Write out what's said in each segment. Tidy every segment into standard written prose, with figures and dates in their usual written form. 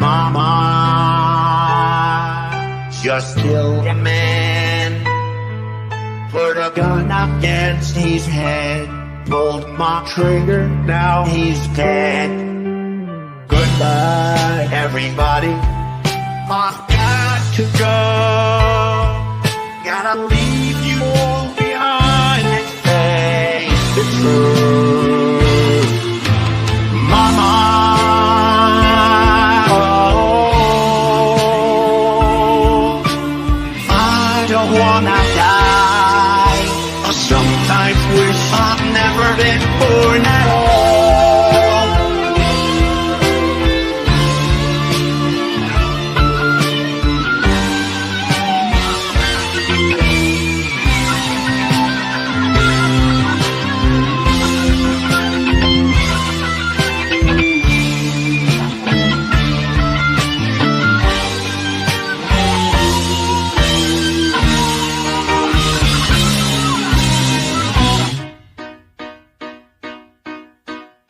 Mama just killed a man, put a gun against his head, pulled my trigger, now he's dead. Goodbye, everybody, I've got to go, gotta leave you all behind and face the truth. Mama, I don't wanna die. I sometimes wish I'd never been born at all.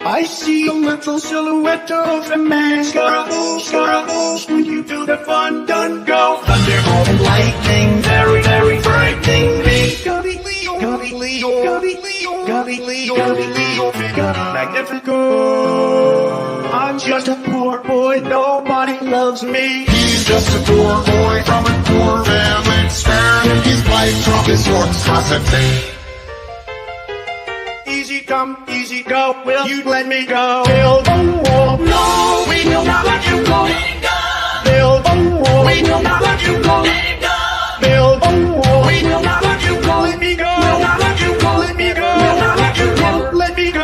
I see a little silhouette of a man. Scaramouche, when you do the fun, done go. Thunder and lightning, very, very frightening me. Gubby Leo, Magnifico. I'm just a poor boy, nobody loves me. He's just a poor boy from a poor family, sparing his life from his monstrosity. Easy come, easy go, will you let me go? Build a wall, no, we will not let you go. Build a wall, we will not let you go. Build a wall, we will not let you go. Let me go, will not let you go. Let me go, will not let you go. Let me go.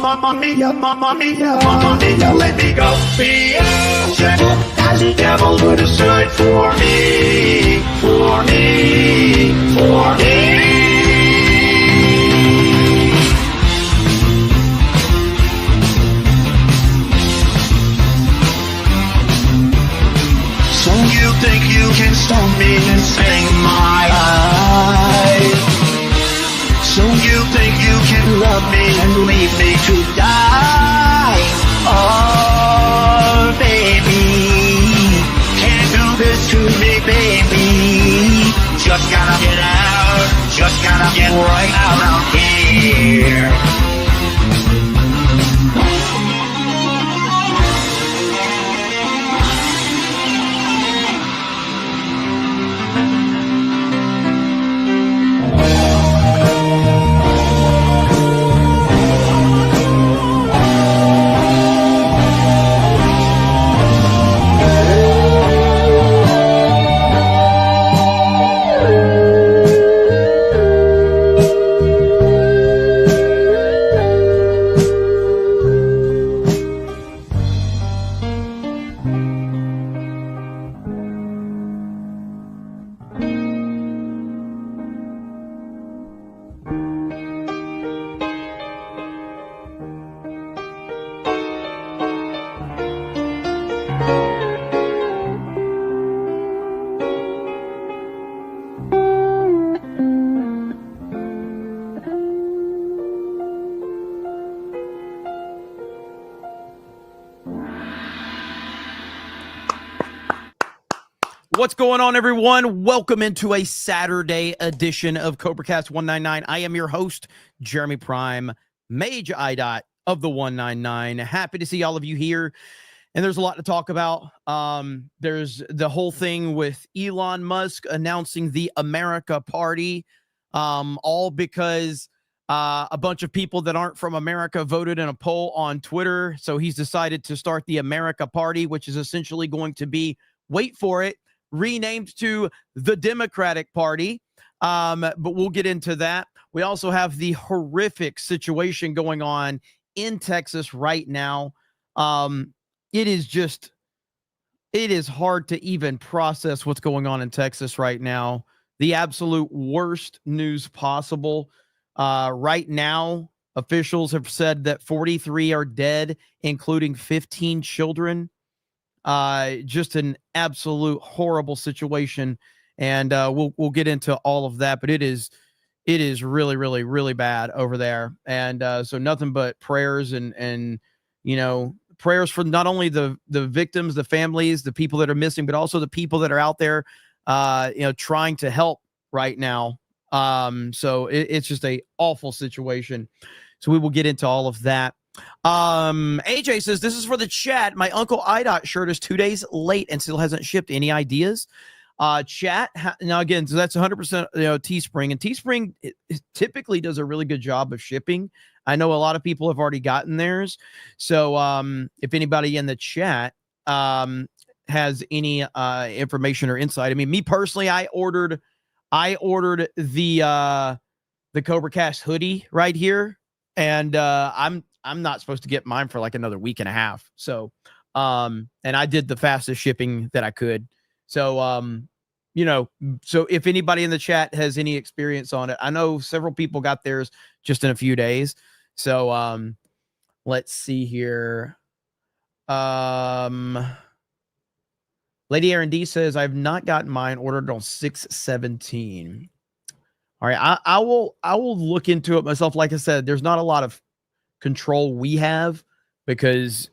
Mamma mia, mamma mia, mamma mia, let me go. Beelzebub has the devil put aside for me, for me, for me. So you think you can stone me and sing my life? So you think you can love me and leave me to die? Oh, baby, can't do this to me, baby. Just gotta get out, just gotta get right out of here. What's going on, everyone? Welcome into a Saturday edition of CobraCast 199. I am your host, Jeremy Prime, Mage IDOT of the 199. Happy to see all of you here. And there's a lot to talk about. There's the whole thing with Elon Musk announcing the America Party, all because a bunch of people that aren't from America voted in a poll on Twitter. So he's decided to start the America Party, which is essentially going to be, wait for it, renamed to the Democratic Party. But we'll get into that. We also have the horrific situation going on in Texas right now. It is hard to even process what's going on in Texas right now. The absolute worst news possible. Right now, officials have said that 43 are dead, including 15 children. Just an absolute horrible situation. And we'll get into all of that, but it is It is really, really, really bad over there. And so nothing but prayers and prayers for not only the victims, the families, the people that are missing, but also the people that are out there, trying to help right now. So it's just a awful situation. So we will get into all of that. AJ says, this is for the chat. My Uncle IDOT shirt is 2 days late and still hasn't shipped. Any ideas? Chat. Now, again, so that's 100%, Teespring. And Teespring it typically does a really good job of shipping. I know a lot of people have already gotten theirs. So if anybody in the chat has any information or insight. I mean, me personally, I ordered the CobraCast hoodie right here. And I'm not supposed to get mine for like another week and a half. So, and I did the fastest shipping that I could. So, so if anybody in the chat has any experience on it, I know several people got theirs just in a few days. So, let's see here. Lady Aaron D says, I've not gotten mine, ordered on 6/17. All right. I will look into it myself. Like I said, there's not a lot of control we have because,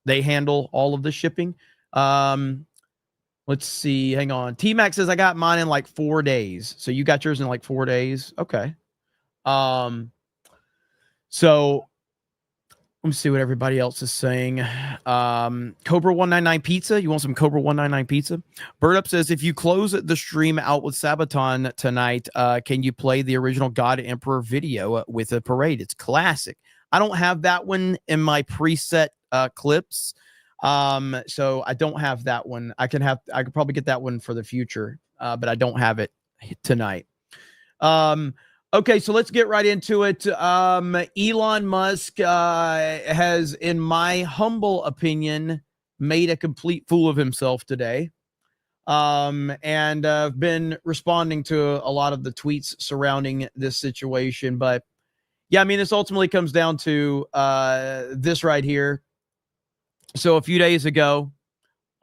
they handle all of the shipping. Let's see. Hang on. T-Mac says I got mine in like 4 days. So you got yours in like 4 days. Okay. So let me see what everybody else is saying. Cobra 199 pizza. You want some Cobra 199 pizza? Bird Up says, if you close the stream out with Sabaton tonight, can you play the original God Emperor video with a parade? It's classic. I don't have that one in my preset clips. So I don't have that one. I could probably get that one for the future, but I don't have it tonight. Okay, so let's get right into it. Elon Musk has, in my humble opinion, made a complete fool of himself today. And I've been responding to a lot of the tweets surrounding this situation. But yeah, I mean, this ultimately comes down to this right here. So a few days ago,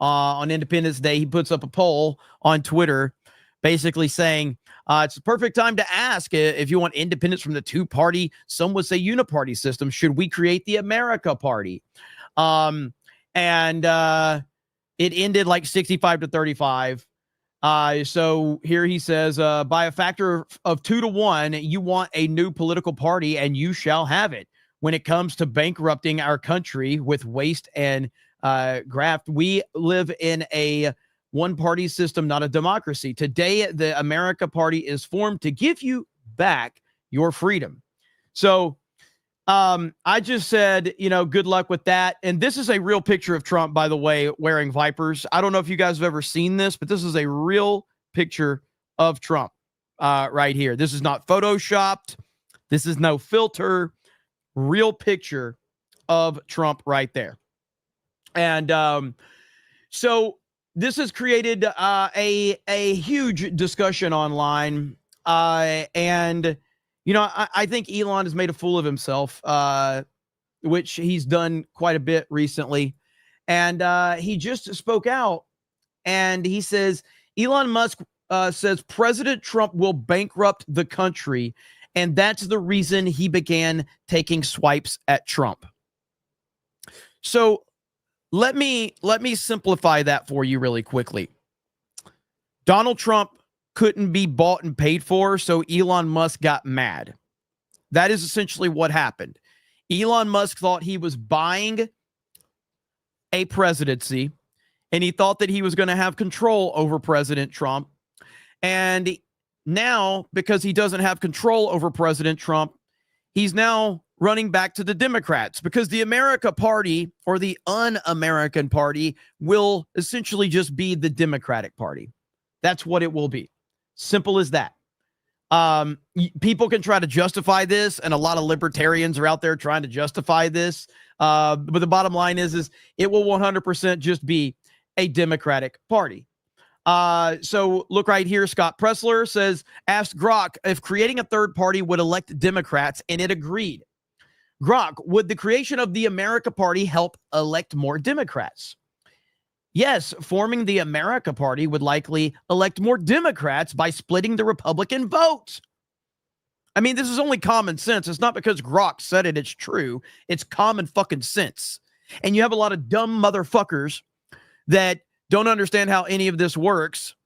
on Independence Day, he puts up a poll on Twitter basically saying, it's the perfect time to ask if you want independence from the two-party, some would say uniparty system. Should we create the America Party? And it ended like 65-35. So here he says, by a factor of 2-1, you want a new political party and you shall have it. When it comes to bankrupting our country with waste and graft, we live in a one-party system, not a democracy. Today, the America Party is formed to give you back your freedom. So I just said, good luck with that. And this is a real picture of Trump, by the way, wearing Vipers. I don't know if you guys have ever seen this, but this is a real picture of Trump right here. This is not Photoshopped. This is no filter. Real picture of Trump right there. And so this has created a huge discussion online. And, I think Elon has made a fool of himself, which he's done quite a bit recently. And he just spoke out and he says, Elon Musk says President Trump will bankrupt the country. And that's the reason he began taking swipes at Trump. So let me simplify that for you really quickly. Donald Trump couldn't be bought and paid for, so Elon Musk got mad. That is essentially what happened. Elon Musk thought he was buying a presidency, and he thought that he was going to have control over President Trump. And now, because he doesn't have control over President Trump, he's now running back to the Democrats because the America Party or the un-American Party will essentially just be the Democratic Party. That's what it will be. Simple as that. People can try to justify this, and a lot of libertarians are out there trying to justify this. But the bottom line is it will 100% just be a Democratic Party. So look right here. Scott Pressler says, asked Grok if creating a third party would elect Democrats, and it agreed. Grok, would the creation of the America Party help elect more Democrats? Yes, forming the America Party would likely elect more Democrats by splitting the Republican vote. I mean, this is only common sense. It's not because Grok said it, it's true. It's common fucking sense. And you have a lot of dumb motherfuckers that don't understand how any of this works.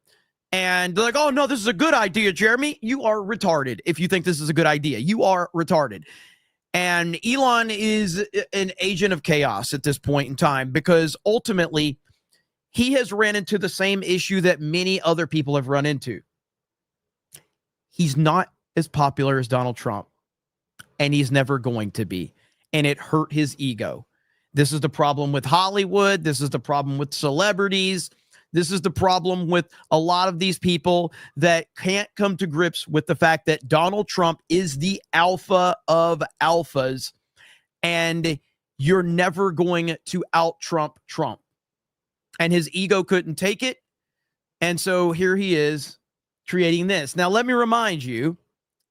And they're like, oh, no, this is a good idea, Jeremy. You are retarded if you think this is a good idea. You are retarded. And Elon is an agent of chaos at this point in time because ultimately he has ran into the same issue that many other people have run into. He's not as popular as Donald Trump, and he's never going to be. And it hurt his ego. This is the problem with Hollywood. This is the problem with celebrities. This is the problem with a lot of these people that can't come to grips with the fact that Donald Trump is the alpha of alphas, and you're never going to out-Trump Trump. And his ego couldn't take it, and so here he is creating this. Now, let me remind you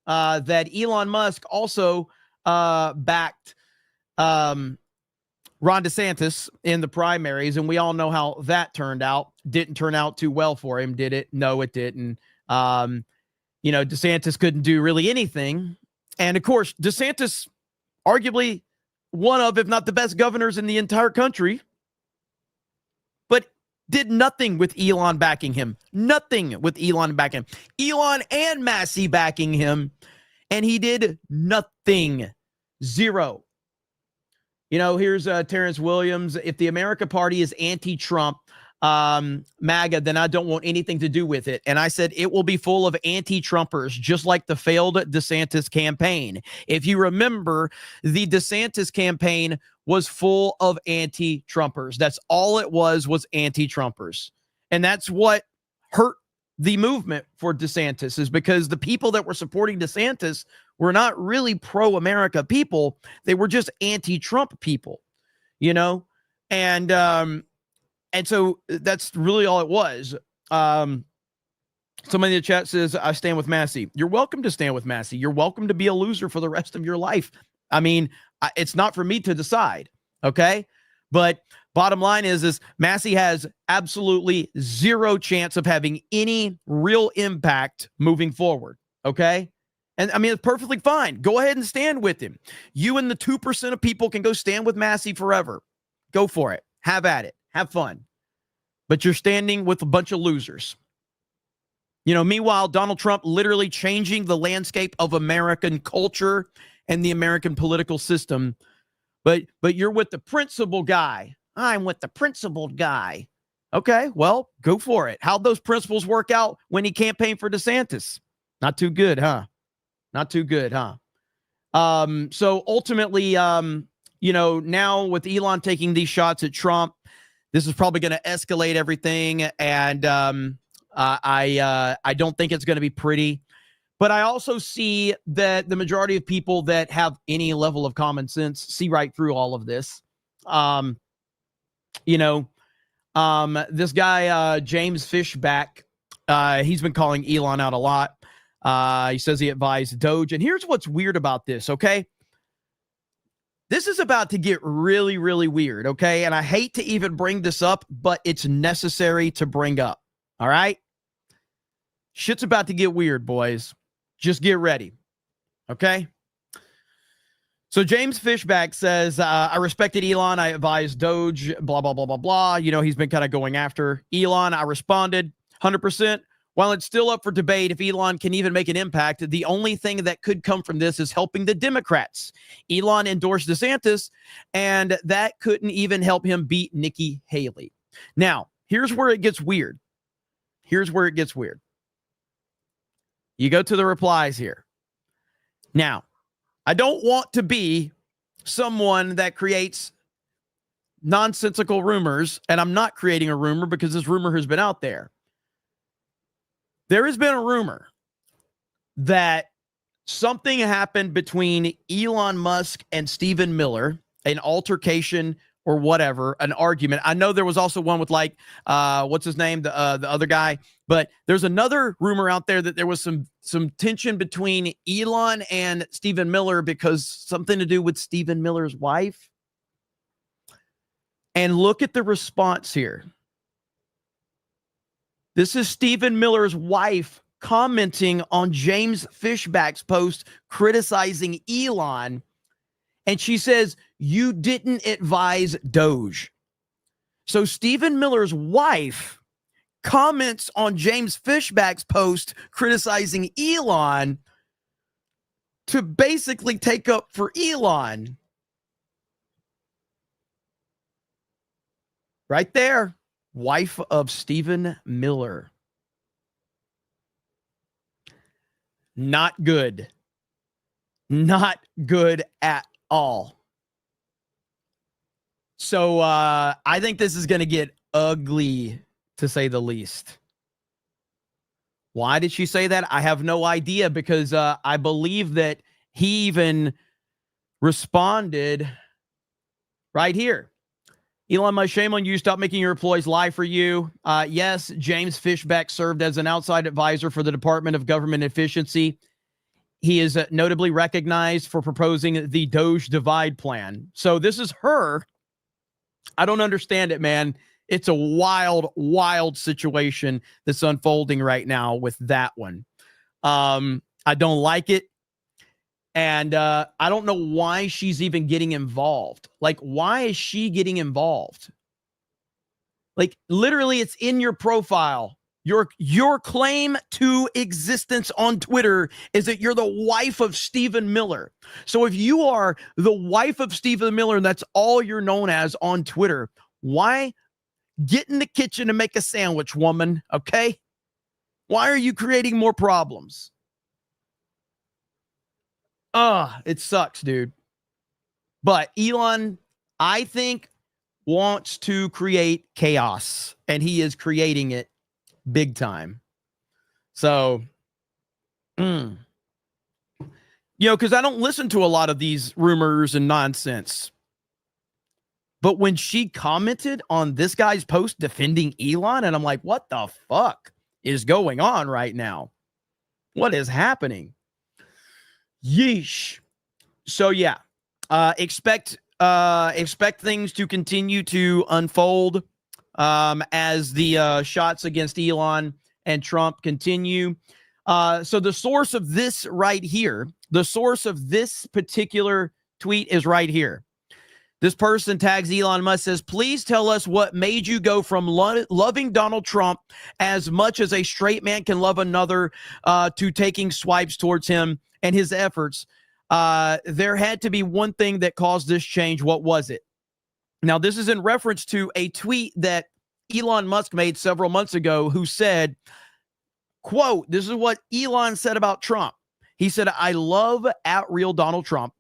that Elon Musk also backed Ron DeSantis in the primaries, and we all know how that turned out. Didn't turn out too well for him, did it? No, it didn't. DeSantis couldn't do really anything. And of course, DeSantis, arguably one of, if not the best governors in the entire country, but did nothing with Elon backing him. Nothing with Elon backing him. Elon and Massey backing him, and he did nothing. Zero. Here's Terrence Williams. If the America Party is anti-Trump, MAGA, then I don't want anything to do with it. And I said it will be full of anti-Trumpers, just like the failed DeSantis campaign. If you remember, the DeSantis campaign was full of anti-Trumpers. That's all it was anti-Trumpers. And that's what hurt the movement for DeSantis, is because the people that were supporting DeSantis were not really pro-America people. They were just anti-Trump people, And so that's really all it was. Somebody in the chat says, I stand with Massey. You're welcome to stand with Massey. You're welcome to be a loser for the rest of your life. I mean, it's not for me to decide, okay? But bottom line is Massey has absolutely zero chance of having any real impact moving forward, okay? And I mean, it's perfectly fine. Go ahead and stand with him. You and the 2% of people can go stand with Massey forever. Go for it. Have at it. Have fun. But you're standing with a bunch of losers. Meanwhile, Donald Trump literally changing the landscape of American culture and the American political system. But you're with the principled guy. I'm with the principled guy. Okay, well, go for it. How'd those principles work out when he campaigned for DeSantis? Not too good, huh? Not too good, huh? So ultimately, now with Elon taking these shots at Trump, this is probably going to escalate everything, and I don't think it's going to be pretty. But I also see that the majority of people that have any level of common sense see right through all of this. This guy, James Fishback, he's been calling Elon out a lot. He says he advised Doge. And here's what's weird about this, okay? This is about to get really, really weird, okay? And I hate to even bring this up, but it's necessary to bring up, all right? Shit's about to get weird, boys. Just get ready, okay? So James Fishback says, I respected Elon. I advised Doge, blah, blah, blah, blah, blah. He's been kind of going after Elon. I responded 100%. While it's still up for debate if Elon can even make an impact, the only thing that could come from this is helping the Democrats. Elon endorsed DeSantis, and that couldn't even help him beat Nikki Haley. Now, here's where it gets weird. You go to the replies here. Now, I don't want to be someone that creates nonsensical rumors, and I'm not creating a rumor because this rumor has been out there. There has been a rumor that something happened between Elon Musk and Stephen Miller, an altercation or whatever, an argument. I know there was also one with what's his name? The other guy, but there's another rumor out there that there was some tension between Elon and Stephen Miller because something to do with Stephen Miller's wife. And look at the response here. This is Stephen Miller's wife commenting on James Fishback's post criticizing Elon. And she says, you didn't advise Doge. So Stephen Miller's wife comments on James Fishback's post criticizing Elon to basically take up for Elon. Right there, wife of Stephen Miller. Not good. Not good at all. So I think this is going to get ugly, to say the least. Why did she say that? I have no idea, because I believe that he even responded right here. Elon Musk, shame on you. Stop making your employees lie for you. Yes, James Fishback served as an outside advisor for the Department of Government Efficiency. He is notably recognized for proposing the Doge Divide Plan. So this is her. I don't understand it, man. It's a wild, wild situation that's unfolding right now with that one. I don't like it. And I don't know why she's even getting involved. Like, why is she getting involved? Like, literally, it's in your profile. Your claim to existence on Twitter is that you're the wife of Stephen Miller. So if you are the wife of Stephen Miller and that's all you're known as on Twitter, why get in the kitchen and make a sandwich, woman? Okay? Why are you creating more problems? It sucks, dude. But Elon, I think, wants to create chaos, and he is creating it big time. So, because I don't listen to a lot of these rumors and nonsense. But when she commented on this guy's post defending Elon, and I'm like, what the fuck is going on right now? What is happening? Yeesh. So yeah, expect things to continue to unfold as the shots against Elon and Trump continue. So the source of this right here, the source of this particular tweet is right here. This person tags Elon Musk, says, please tell us what made you go from loving Donald Trump as much as a straight man can love another to taking swipes towards him and his efforts. There had to be one thing that caused this change. What was it? Now, this is in reference to a tweet that Elon Musk made several months ago, who said, quote, this is what Elon said about Trump. He said, I love @real Donald Trump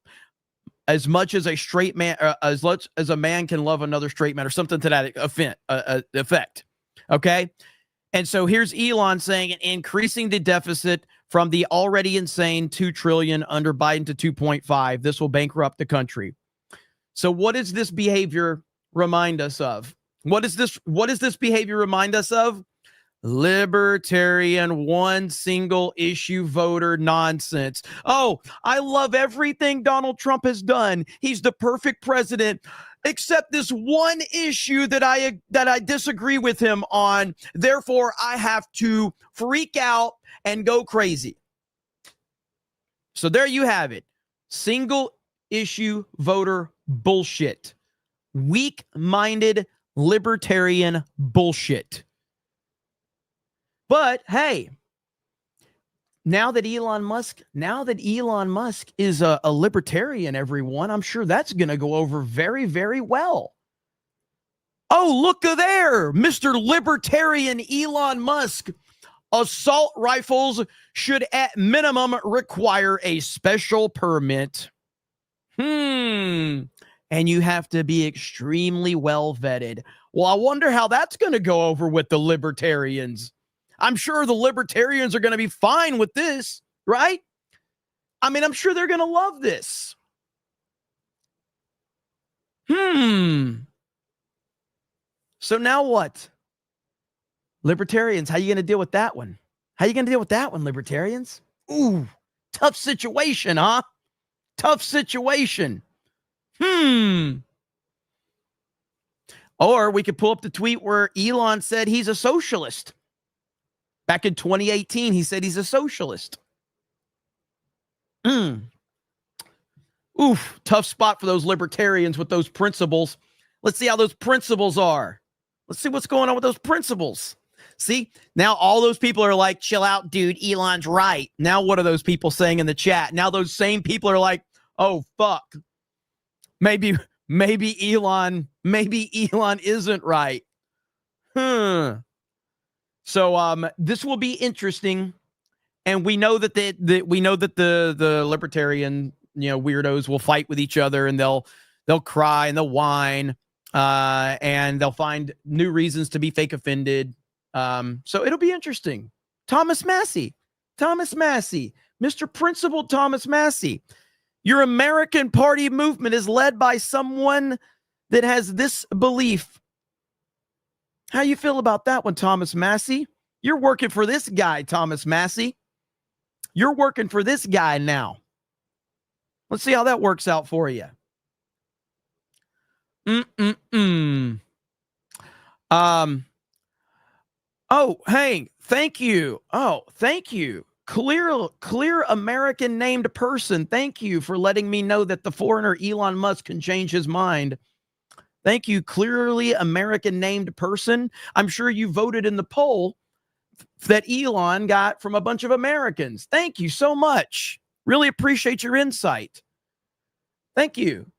as much as a straight man, as much as a man can love another straight man, or something to that effect. Okay. And so here's Elon saying, increasing the deficit from the already insane $2 trillion under Biden to 2.5. This will bankrupt the country. So what does this behavior remind us of? What does this behavior remind us of? Libertarian, one single issue voter nonsense. Oh, I love everything Donald Trump has done. He's the perfect president, except this one issue that I disagree with him on. Therefore, I have to freak out and go crazy. So there you have it. Single issue voter bullshit. Weak-minded libertarian bullshit. But hey, now that Elon Musk is a libertarian, everyone, I'm sure that's going to go over very, very well. Oh, look there, Mr. Libertarian Elon Musk. Assault rifles should at minimum require a special permit. And you have to be extremely well vetted. Well, I wonder how that's going to go over with the libertarians. I'm sure the libertarians are going to be fine with this, right? I mean, I'm sure they're going to love this. So now what? Libertarians, how are you going to deal with that one? How are you going to deal with that one, libertarians? Ooh, tough situation, huh? Tough situation. Or we could pull up the tweet where Elon said he's a socialist Back in 2018, he said he's a socialist. Oof, tough spot for those libertarians with those principles. Let's see how those principles are. Let's see what's going on with those principles. See, now all those people are like, chill out, dude. Elon's right. Now, what are those people saying in the chat? Now, those same people are like, oh, fuck. Maybe Elon isn't right. So, this will be interesting. And we know that the libertarian, weirdos will fight with each other, and they'll cry and they'll whine, and they'll find new reasons to be fake offended. So it'll be interesting. Thomas Massey, Mr. Principal Thomas Massey, your American Party movement is led by someone that has this belief. How you feel about that one, Thomas Massey? You're working for this guy, Thomas Massey. You're working for this guy now. Let's see how that works out for you. Oh, hey, thank you. Oh, thank you. Clear American named person. Thank you for letting me know that the foreigner Elon Musk can change his mind. Thank you, clearly American named person. I'm sure you voted in the poll that Elon got from a bunch of Americans. Thank you so much. Really appreciate your insight. Thank you.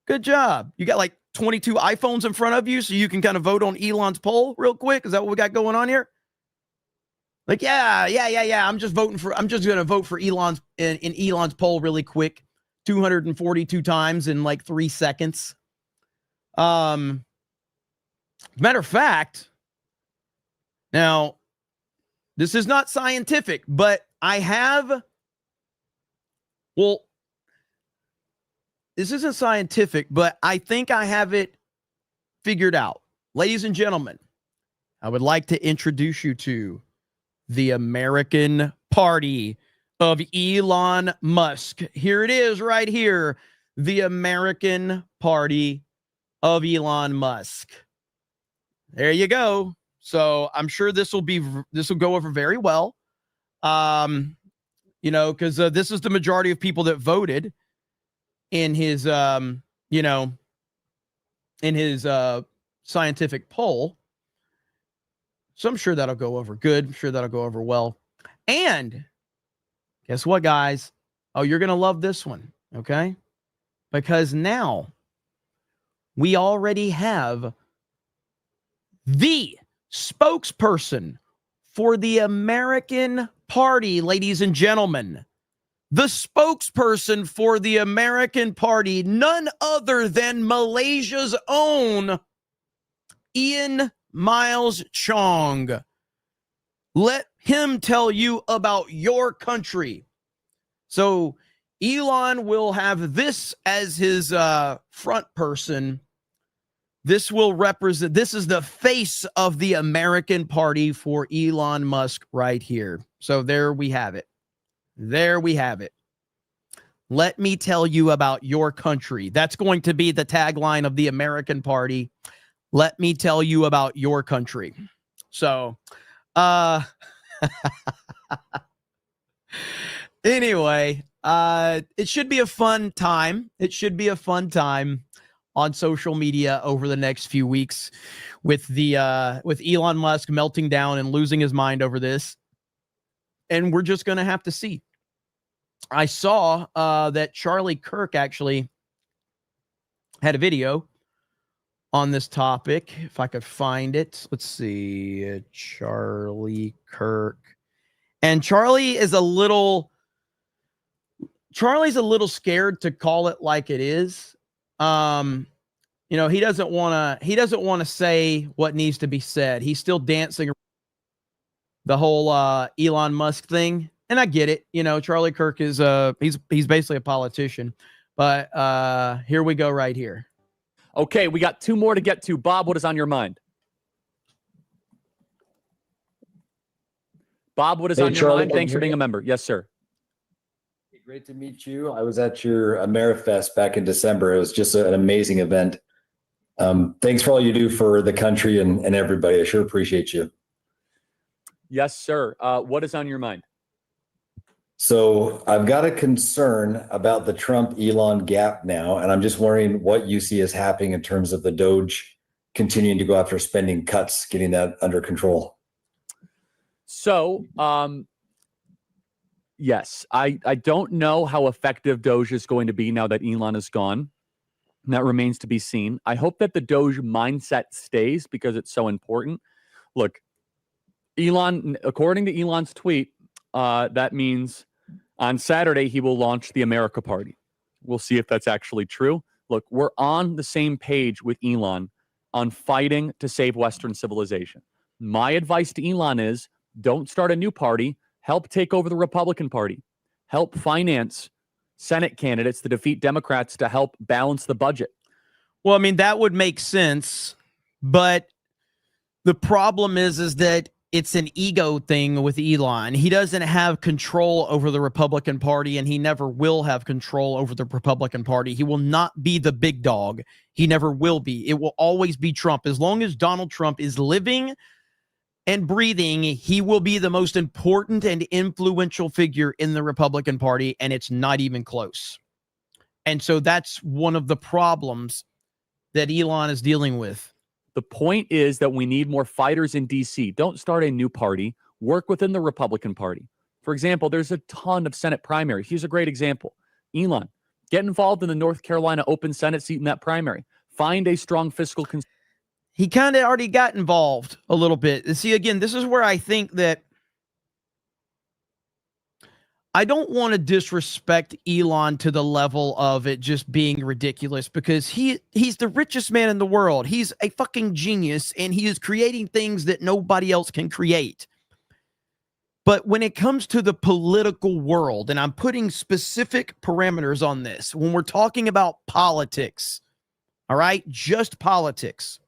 Good job. You got like 22 iPhones in front of you so you can kind of vote on Elon's poll real quick. Is that what we got going on here? Like, yeah. I'm just going to vote for Elon's in Elon's poll really quick. 242 times in like 3 seconds. Matter of fact, now, this is not scientific, but this isn't scientific, but I think I have it figured out. Ladies and gentlemen, I would like to introduce you to the American Party of Elon Musk. Here it is right here. The American Party of Elon Musk. There you go. So I'm sure this will go over very well. Because this is the majority of people that voted in his scientific poll. So I'm sure that'll go over good. I'm sure that'll go over well. And guess what, guys? Oh, you're going to love this one, okay? Because now we already have the spokesperson for the American Party, ladies and gentlemen. The spokesperson for the American Party, none other than Malaysia's own Ian Miles Chong. Let him tell you about your country. So Elon will have this as his front person. This will represent, this is the face of the American Party for Elon Musk right here. So there we have it. There we have it. Let me tell you about your country. That's going to be the tagline of the American Party. Let me tell you about your country. So, anyway, it should be a fun time. It should be a fun time on social media over the next few weeks with Elon Musk melting down and losing his mind over this. And we're just going to have to see. I saw that Charlie Kirk actually had a video on this topic. If I could find it. Let's see. Charlie Kirk. And Charlie's a little scared to call it like it is. He doesn't want to say what needs to be said. He's still dancing the whole Elon Musk thing. And I get it. Charlie Kirk is he's basically a politician. But here we go right here. Okay, we got 2 more to get to. Bob, what is on your mind? Bob, what is on your mind? Thanks for being a member. Yes, sir. Great to meet you. I was at your AmeriFest back in December. It was just an amazing event. Thanks for all you do for the country and everybody. I sure appreciate you. Yes, sir. What is on your mind? So I've got a concern about the Trump Elon gap now, and I'm just wondering what you see as happening in terms of the Doge continuing to go after spending cuts, getting that under control. So, yes, I don't know how effective Doge is going to be now that Elon is gone. That remains to be seen. I hope that the Doge mindset stays because it's so important. Look, Elon, according to Elon's tweet, that means on Saturday he will launch the America Party. We'll see if that's actually true. Look, we're on the same page with Elon on fighting to save Western civilization. My advice to Elon is don't start a new party. Help take over the Republican Party. Help finance Senate candidates to defeat Democrats to help balance the budget. Well, I mean, that would make sense, but the problem is that it's an ego thing with Elon. He doesn't have control over the Republican Party, and he never will have control over the Republican Party. He will not be the big dog. He never will be. It will always be Trump. As long as Donald Trump is living and breathing, he will be the most important and influential figure in the Republican Party, and it's not even close. And so that's one of the problems that Elon is dealing with. The point is that we need more fighters in D.C. Don't start a new party. Work within the Republican Party. For example, there's a ton of Senate primaries. Here's a great example. Elon, get involved in the North Carolina open Senate seat in that primary. Find a strong fiscal He kind of already got involved a little bit. And see, again, this is where I think that I don't want to disrespect Elon to the level of it just being ridiculous, because he's the richest man in the world. He's a fucking genius, and he is creating things that nobody else can create. But when it comes to the political world, and I'm putting specific parameters on this, when we're talking about politics, all right, just politics.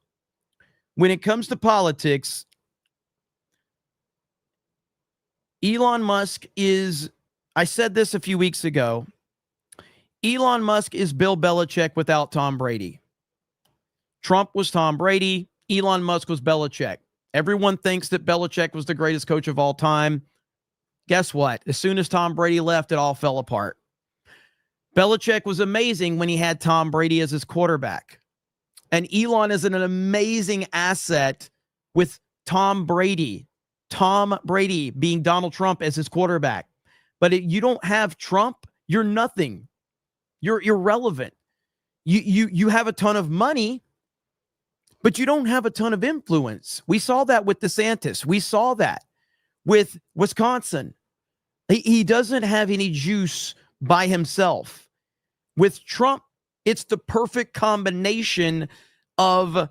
When it comes to politics, Elon Musk is, I said this a few weeks ago, Elon Musk is Bill Belichick without Tom Brady. Trump was Tom Brady. Elon Musk was Belichick. Everyone thinks that Belichick was the greatest coach of all time. Guess what? As soon as Tom Brady left, it all fell apart. Belichick was amazing when he had Tom Brady as his quarterback. And Elon is an amazing asset with Tom Brady. Tom Brady being Donald Trump as his quarterback. But you don't have Trump, you're nothing. You're irrelevant. You have a ton of money, but you don't have a ton of influence. We saw that with DeSantis. We saw that with Wisconsin. He doesn't have any juice by himself. With Trump, it's the perfect combination of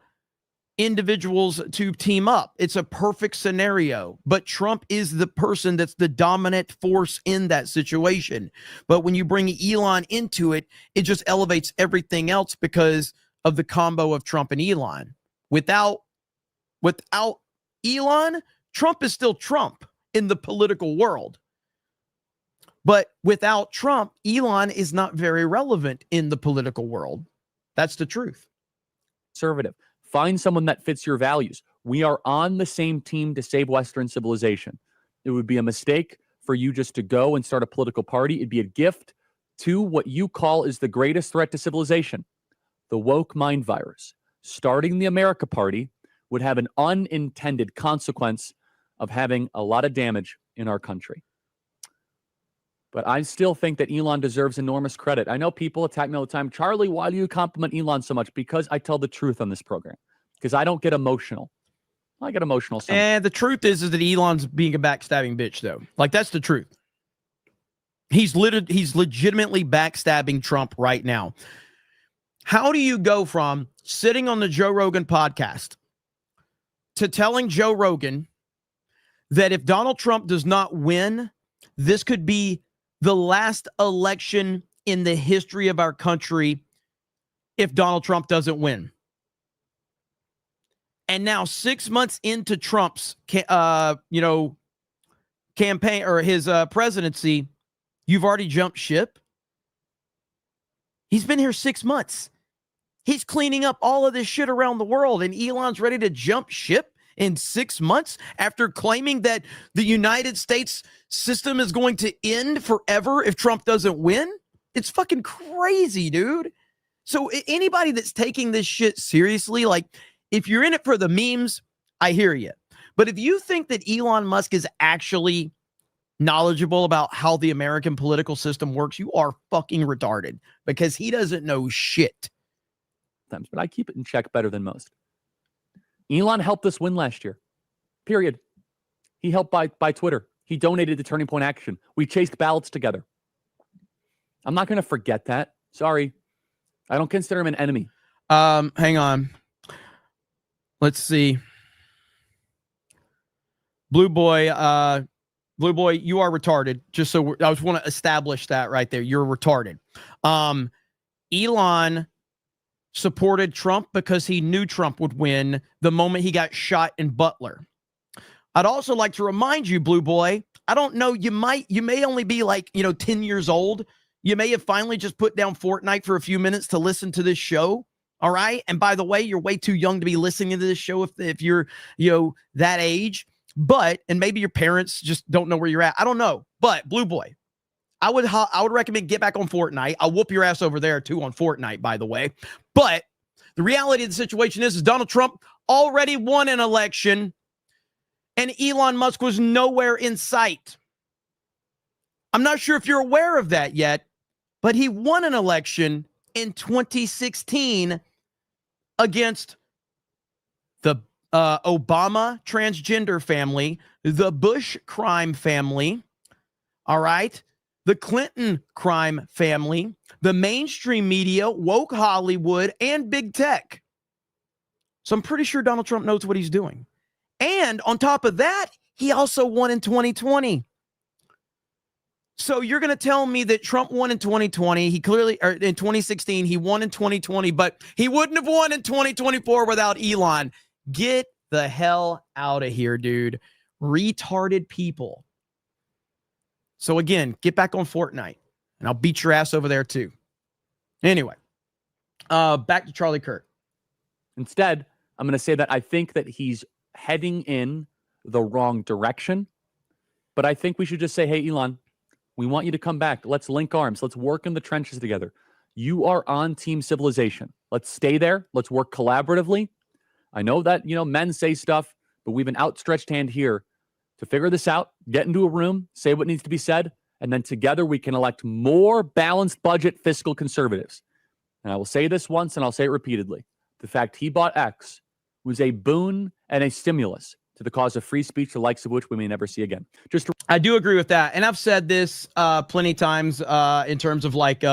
individuals to team up. It's a perfect scenario, but Trump is the person that's the dominant force in that situation. But when you bring Elon into it, it just elevates everything else because of the combo of Trump and Elon. Without Elon, Trump is still Trump in the political world. But without Trump, Elon is not very relevant in the political world. That's the truth. Conservative. Find someone that fits your values. We are on the same team to save Western civilization. It would be a mistake for you just to go and start a political party. It'd be a gift to what you call is the greatest threat to civilization, the woke mind virus. Starting the America Party would have an unintended consequence of having a lot of damage in our country. But I still think that Elon deserves enormous credit. I know people attack me all the time. Charlie, why do you compliment Elon so much? Because I tell the truth on this program. Because I don't get emotional. I get emotional sometimes. And the truth is that Elon's being a backstabbing bitch, though. Like, that's the truth. He's legitimately backstabbing Trump right now. How do you go from sitting on the Joe Rogan podcast to telling Joe Rogan that if Donald Trump does not win, this could be the last election in the history of our country if Donald Trump doesn't win? And now 6 months into Trump's, campaign or his presidency, you've already jumped ship. He's been here 6 months. He's cleaning up all of this shit around the world, and Elon's ready to jump ship in 6 months after claiming that the United States system is going to end forever if Trump doesn't win? It's fucking crazy, dude. So anybody that's taking this shit seriously, like if you're in it for the memes, I hear you. But if you think that Elon Musk is actually knowledgeable about how the American political system works, you are fucking retarded because he doesn't know shit. But I keep it in check better than most. Elon helped us win last year. Period. He helped buy Twitter. He donated to Turning Point Action. We chased ballots together. I'm not going to forget that. Sorry. I don't consider him an enemy. Hang on. Let's see. Blue Boy, you are retarded. Just so I just want to establish that right there. You're retarded. Elon supported Trump because he knew Trump would win the moment he got shot in Butler. I'd also like to remind you, Blue Boy, I don't know, you may only be like, 10 years old. You may have finally just put down Fortnite for a few minutes to listen to this show. All right. And by the way, you're way too young to be listening to this show if you're, that age. But, and maybe your parents just don't know where you're at. I don't know. But Blue Boy, I would recommend get back on Fortnite. I'll whoop your ass over there too on Fortnite, by the way. But the reality of the situation is Donald Trump already won an election and Elon Musk was nowhere in sight. I'm not sure if you're aware of that yet, but he won an election in 2016 against the Obama transgender family, the Bush crime family, all right, the Clinton crime family, the mainstream media, woke Hollywood, and big tech. So I'm pretty sure Donald Trump knows what he's doing. And on top of that, he also won in 2020. So you're going to tell me that Trump won in 2020. He clearly, or in 2016, he won in 2020, but he wouldn't have won in 2024 without Elon. Get the hell out of here, dude. Retarded people. So again, get back on Fortnite and I'll beat your ass over there too. Anyway, back to Charlie Kirk. Instead, I'm going to say that I think that he's heading in the wrong direction, but I think we should just say, hey, Elon, we want you to come back. Let's link arms. Let's work in the trenches together. You are on Team Civilization. Let's stay there. Let's work collaboratively. I know that, men say stuff, but we've an outstretched hand here to figure this out, get into a room, say what needs to be said, and then together we can elect more balanced budget fiscal conservatives. And I will say this once and I'll say it repeatedly. The fact he bought X was a boon and a stimulus to the cause of free speech, the likes of which we may never see again. I do agree with that. And I've said this plenty of times in terms of like,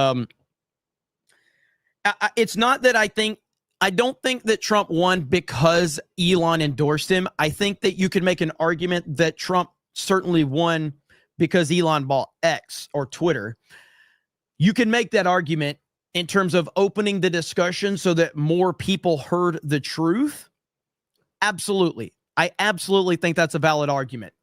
it's not that I don't think that Trump won because Elon endorsed him. I think that you could make an argument that Trump certainly won because Elon bought X or Twitter. You can make that argument in terms of opening the discussion so that more people heard the truth. Absolutely. I absolutely think that's a valid argument,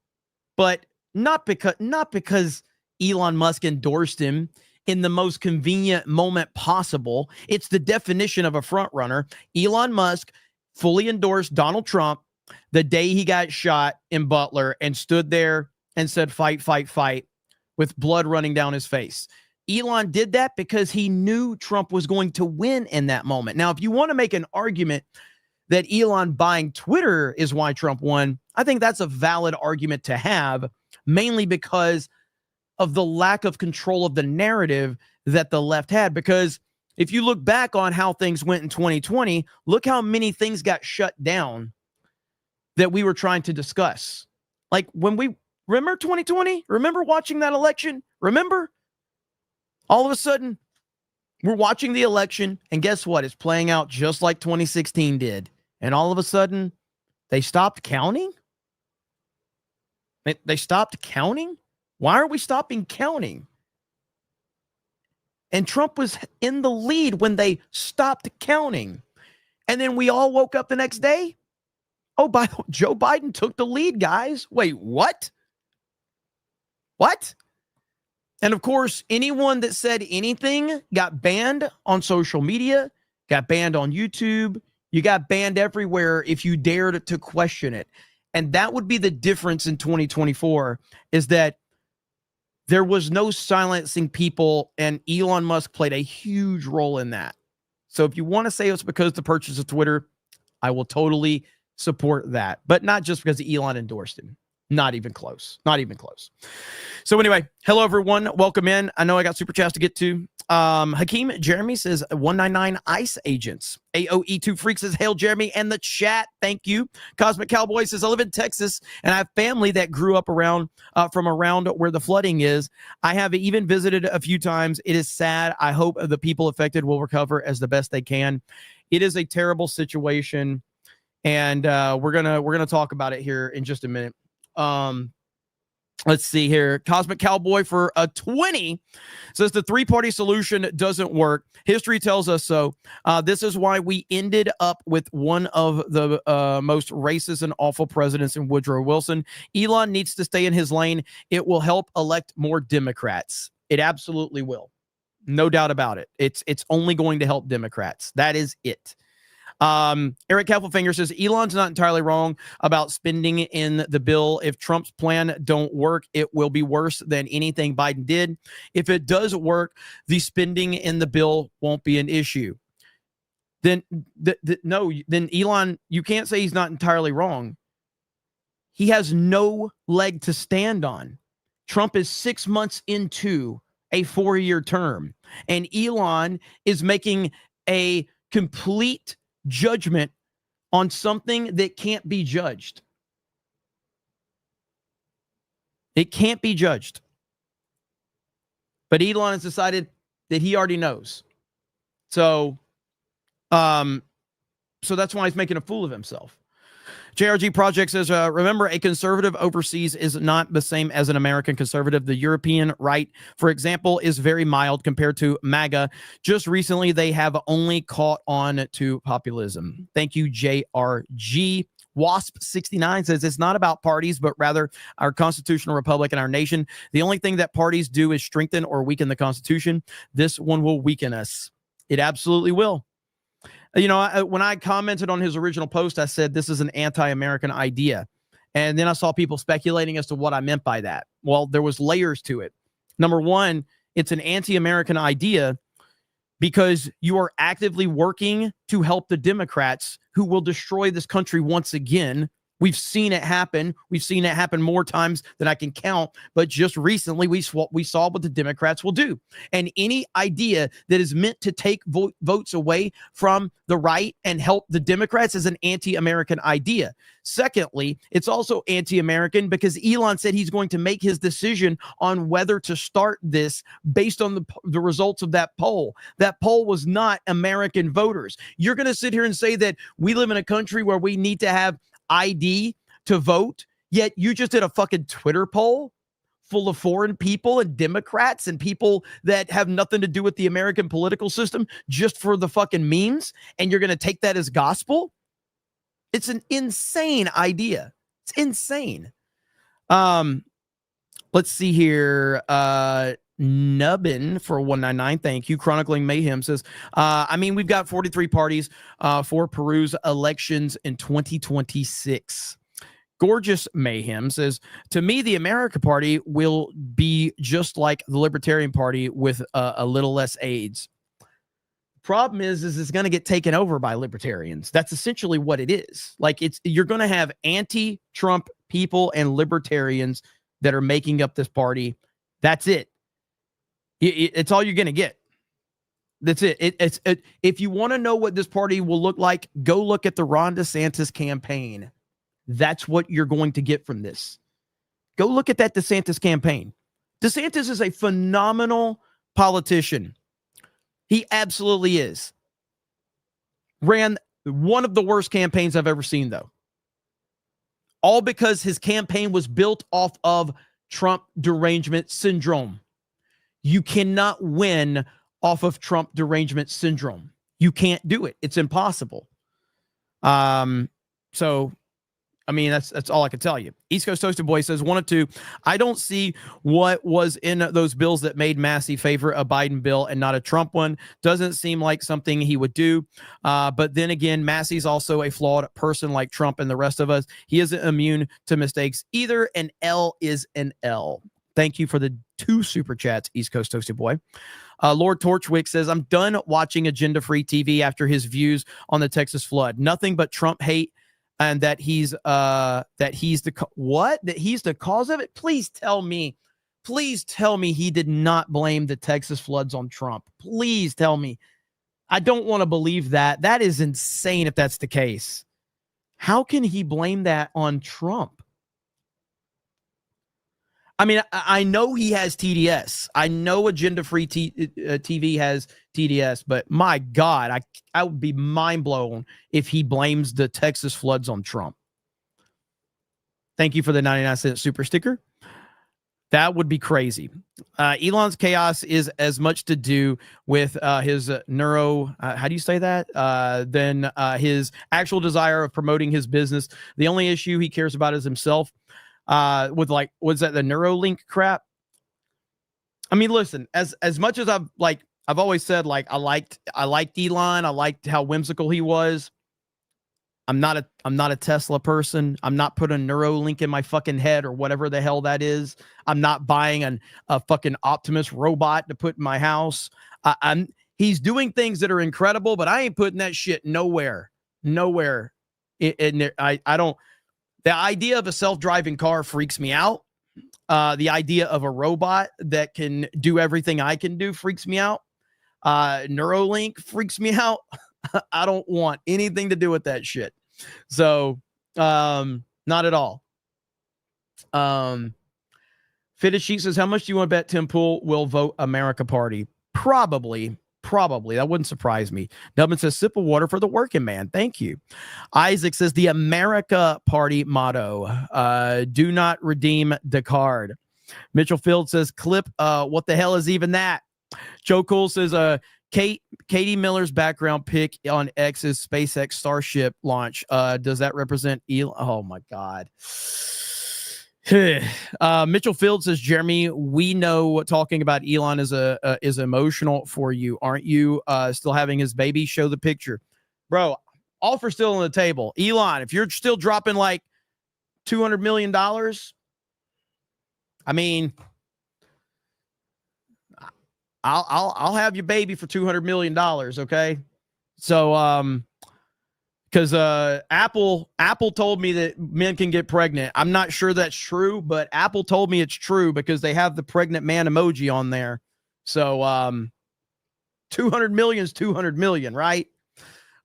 but not because Elon Musk endorsed him in the most convenient moment possible. It's the definition of a front runner. Elon Musk fully endorsed Donald Trump the day he got shot in Butler and stood there and said, fight, fight, fight, with blood running down his face. Elon did that because he knew Trump was going to win in that moment. Now, if you want to make an argument that Elon buying Twitter is why Trump won, I think that's a valid argument to have, mainly because of the lack of control of the narrative that the left had. Because if you look back on how things went in 2020, look how many things got shut down that we were trying to discuss. Like when we remember 2020, remember watching that election? Remember? All of a sudden, we're watching the election, and guess what? It's playing out just like 2016 did. And all of a sudden, they stopped counting? They stopped counting? Why are we stopping counting? And Trump was in the lead when they stopped counting. And then we all woke up the next day. Oh, Joe Biden took the lead, guys. Wait, what? What? And of course, anyone that said anything got banned on social media, got banned on YouTube, You got banned everywhere if you dared to question it. And that would be the difference in 2024, is that there was no silencing people, and Elon Musk played a huge role in that. So if you want to say it's because of the purchase of Twitter, I will totally support that. But not just because Elon endorsed him. Not even close. Not even close. So anyway, hello, everyone. Welcome in. I know I got super chats to get to. Hakeem Jeremy says 199 ICE agents. AOE2 Freak says, hail Jeremy and the chat. Thank you. Cosmic Cowboy says, I live in Texas and I have family that grew up around from around where the flooding is. I have even visited a few times. It is sad. I hope the people affected will recover as the best they can. It is a terrible situation, and we're gonna talk about it here in just a minute. Let's see here. Cosmic Cowboy for a 20 says the three-party solution doesn't work. History tells us so. This is why we ended up with one of the most racist and awful presidents in Woodrow Wilson. Elon needs to stay in his lane. It will help elect more Democrats. It absolutely will. No doubt about it. It's only going to help Democrats. That is it. Eric Heffelfinger says Elon's not entirely wrong about spending in the bill. If Trump's plan don't work, it will be worse than anything Biden did. If it does work, the spending in the bill won't be an issue. Then then Elon, you can't say he's not entirely wrong. He has no leg to stand on. Trump is 6 months into a 4-year term, and Elon is making a complete judgment on something that can't be judged. It can't be judged. But Elon has decided that he already knows. So that's why he's making a fool of himself. JRG Project says, remember, a conservative overseas is not the same as an American conservative. The European right, for example, is very mild compared to MAGA. Just recently, they have only caught on to populism. Thank you, JRG. Wasp69 says, it's not about parties, but rather our constitutional republic and our nation. The only thing that parties do is strengthen or weaken the Constitution. This one will weaken us. It absolutely will. You know, when I commented on his original post, I said this is an anti-American idea. And then I saw people speculating as to what I meant by that. Well, there was layers to it. Number one, it's an anti-American idea because you are actively working to help the Democrats who will destroy this country once again. We've seen it happen. We've seen it happen more times than I can count. But just recently, we saw what the Democrats will do. And any idea that is meant to take votes away from the right and help the Democrats is an anti-American idea. Secondly, it's also anti-American because Elon said he's going to make his decision on whether to start this based on the results of that poll. That poll was not American voters. You're going to sit here and say that we live in a country where we need to have ID to vote, yet you just did a fucking Twitter poll full of foreign people and Democrats and people that have nothing to do with the American political system just for the fucking memes, and you're going to take that as gospel? It's an insane idea. It's insane. Let's see here. Nubbin for 199. Thank you. Chronicling Mayhem says, I mean, we've got 43 parties for Peru's elections in 2026. Gorgeous Mayhem says, to me, the America Party will be just like the Libertarian Party with a little less AIDS. Problem is it's going to get taken over by libertarians. That's essentially what it is. Like, you're going to have anti-Trump people and libertarians that are making up this party. That's it. It's all you're going to get. That's it. If you want to know what this party will look like, go look at the Ron DeSantis campaign. That's what you're going to get from this. Go look at that DeSantis campaign. DeSantis is a phenomenal politician. He absolutely is. Ran one of the worst campaigns I've ever seen, though. All because his campaign was built off of Trump derangement syndrome. You cannot win off of Trump derangement syndrome. You can't do it. It's impossible. So I mean, that's all I can tell you. East Coast Toasted Boy says 1 of 2. I don't see what was in those bills that made Massey favor a Biden bill and not a Trump one. Doesn't seem like something he would do. But then again, Massey's also a flawed person like Trump and the rest of us. He isn't immune to mistakes either. An L is an L. Thank you for the 2 super chats, East Coast Toasted Boy. Lord Torchwick says, I'm done watching agenda-free TV after his views on the Texas flood. Nothing but Trump hate. And that he's the cause of it. Please tell me he did not blame the Texas floods on Trump. Please tell me. I don't want to believe that. That is insane if that's the case. How can he blame that on Trump? I mean, I know he has TDS. I know agenda-free TV has TDS, but my God, I would be mind blown if he blames the Texas floods on Trump. Thank you for the 99-cent super sticker. That would be crazy. Elon's chaos is as much to do with his neuro, how do you say that? Than his actual desire of promoting his business. The only issue he cares about is himself. With like, was that the Neuralink crap? I mean, listen, as much as I've always said, like, I liked Elon. I liked how whimsical he was. I'm not a Tesla person. I'm not putting Neuralink in my fucking head or whatever the hell that is. I'm not buying a fucking Optimus robot to put in my house. He's doing things that are incredible, but I ain't putting that shit nowhere. I don't. The idea of a self-driving car freaks me out. The idea of a robot that can do everything I can do freaks me out. Neuralink freaks me out. I don't want anything to do with that shit. So, not at all. Fitted Sheet says, how much do you want to bet Tim Pool will vote America Party? Probably. That wouldn't surprise me. Dublin says, sip of water for the working man. Thank you. Isaac says, the America Party motto, do not redeem the card. Mitchell Field says, clip, what the hell is even that? Joe Cole says, Katie Miller's background pic on X's SpaceX Starship launch. Does that represent Elon? Oh my God. Mitchell Field says, Jeremy, we know talking about Elon is emotional for you. Aren't you still having his baby? Show the picture. Bro, offer still on the table. Elon, if you're still dropping like $200 million, I mean, I'll have your baby for $200 million. Okay. So, because Apple told me that men can get pregnant. I'm not sure that's true, but Apple told me it's true because they have the pregnant man emoji on there. So 200 million is 200 million, right?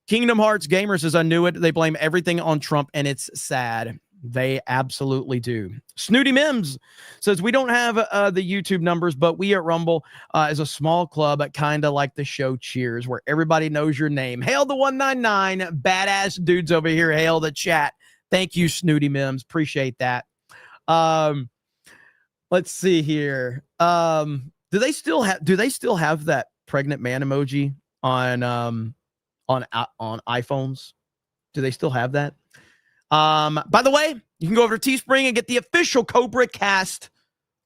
Kingdom Hearts Gamer says, I knew it. They blame everything on Trump, and it's sad. They absolutely do. Snooty Mims says, we don't have the YouTube numbers, but we at Rumble is a small club, kind of like the show Cheers, where everybody knows your name. Hail the 199, badass dudes over here. Hail the chat. Thank you, Snooty Mims. Appreciate that. Let's see here. Do they still have that pregnant man emoji on iPhones? Do they still have that? By the way, you can go over to Teespring and get the official CobraCast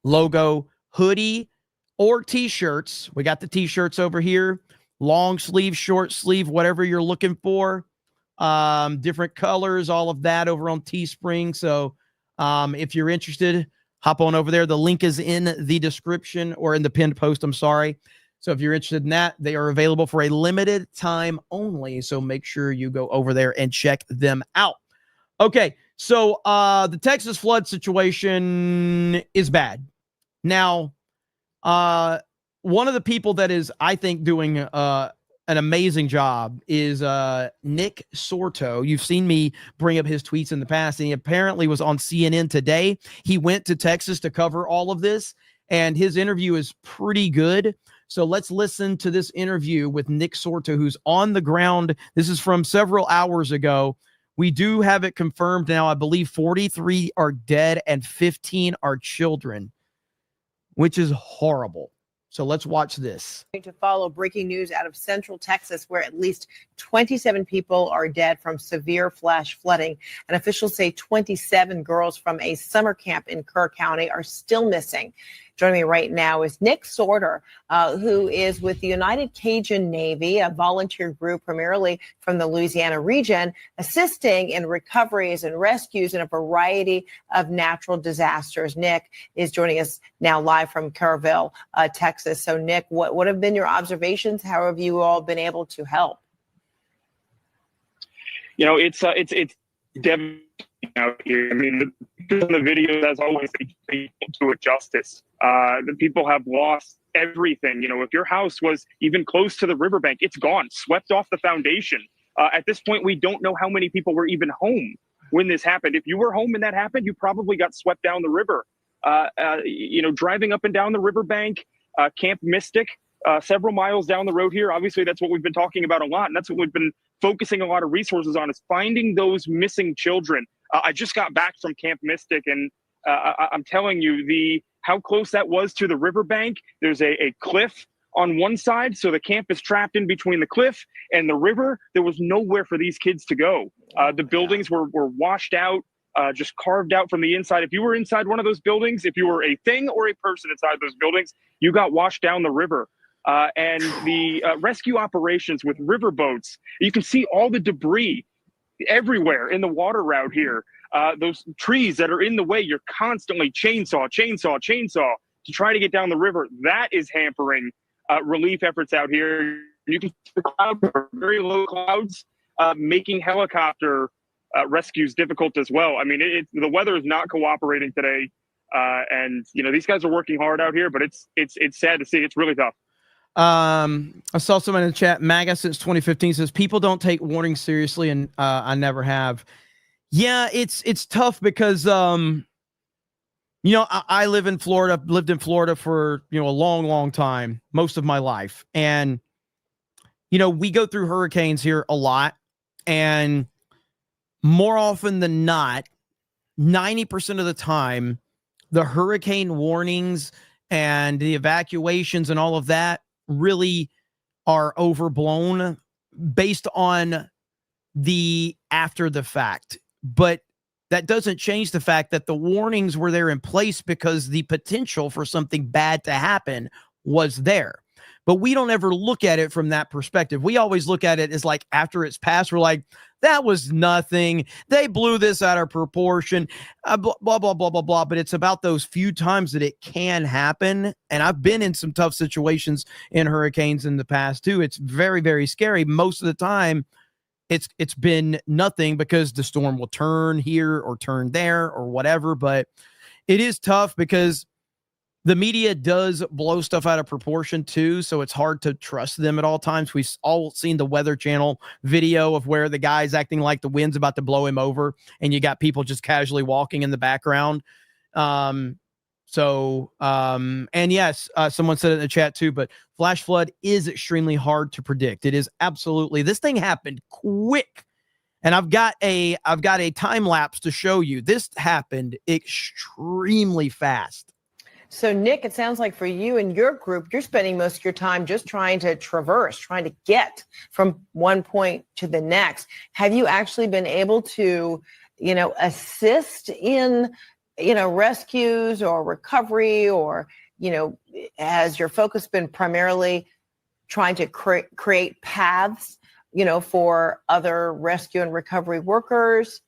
logo hoodie or t-shirts. We got the t-shirts over here, long sleeve, short sleeve, whatever you're looking for. Different colors, all of that over on Teespring. So, if you're interested, hop on over there. The link is in the description or in the pinned post. I'm sorry. So if you're interested in that, they are available for a limited time only. So make sure you go over there and check them out. Okay, so the Texas flood situation is bad. Now, one of the people that is, I think, doing an amazing job is Nick Sortor. You've seen me bring up his tweets in the past, and he apparently was on CNN today. He went to Texas to cover all of this, and his interview is pretty good. So let's listen to this interview with Nick Sortor, who's on the ground. This is from several hours ago. We do have it confirmed now. I believe 43 are dead and 15 are children, which is horrible. So let's watch this. To follow breaking news out of central Texas, where at least 27 people are dead from severe flash flooding. And officials say 27 girls from a summer camp in Kerr County are still missing. Joining me right now is Nick Sortor, who is with the United Cajun Navy, a volunteer group primarily from the Louisiana region, assisting in recoveries and rescues in a variety of natural disasters. Nick is joining us now live from Kerrville, Texas. So, Nick, what have been your observations? How have you all been able to help? You know, it's devastating out here. I mean, the videos, as always, they do it justice. The people have lost everything. You know, if your house was even close to the riverbank, it's gone, swept off the foundation. At this point, we don't know how many people were even home when this happened. If you were home and that happened, you probably got swept down the river. You know, driving up and down the riverbank, Camp Mystic, several miles down the road here. Obviously, that's what we've been talking about a lot, and that's what we've been focusing a lot of resources on, is finding those missing children. I just got back from Camp Mystic, and I'm telling you, how close that was to the riverbank. There's a cliff on one side, so the camp is trapped in between the cliff and the river. There was nowhere for these kids to go. The buildings were washed out, just carved out from the inside. If you were inside one of those buildings, if you were a thing or a person inside those buildings, you got washed down the river. And the rescue operations with river boats, you can see all the debris everywhere in the water route here. Those trees that are in the way, you're constantly chainsaw to try to get down the river. That is hampering relief efforts out here. You can see the clouds, very low clouds, making helicopter rescues difficult as well. I mean, the weather is not cooperating today, and you know, these guys are working hard out here, but it's sad to see. It's really tough. I saw someone in the chat, MAGA since 2015, says people don't take warnings seriously, and I never have. Yeah, it's tough because you know, I live in Florida, lived in Florida for, you know, a long time, most of my life. And you know, we go through hurricanes here a lot, and more often than not, 90% of the time, the hurricane warnings and the evacuations and all of that really are overblown based on the after the fact. But that doesn't change the fact that the warnings were there in place because the potential for something bad to happen was there. But we don't ever look at it from that perspective. We always look at it as like, after it's passed, we're like, that was nothing. They blew this out of proportion, blah, blah, blah, blah, blah. But it's about those few times that it can happen. And I've been in some tough situations in hurricanes in the past too. It's very, very scary. Most of the time, it's been nothing because the storm will turn here or turn there or whatever. But it is tough because the media does blow stuff out of proportion too, so it's hard to trust them at all times. We've all seen the Weather Channel video of where the guy's acting like the wind's about to blow him over, and you got people just casually walking in the background. And yes, someone said it in the chat too, but flash flood is extremely hard to predict. It is absolutely. This thing happened quick, and I've got a time lapse to show you. This happened extremely fast. So, Nick, it sounds like for you and your group, you're spending most of your time just trying to traverse, trying to get from one point to the next. Have you actually been able to, you know, assist in, you know, rescues or recovery, or, you know, has your focus been primarily trying to create paths, you know, for other rescue and recovery workers?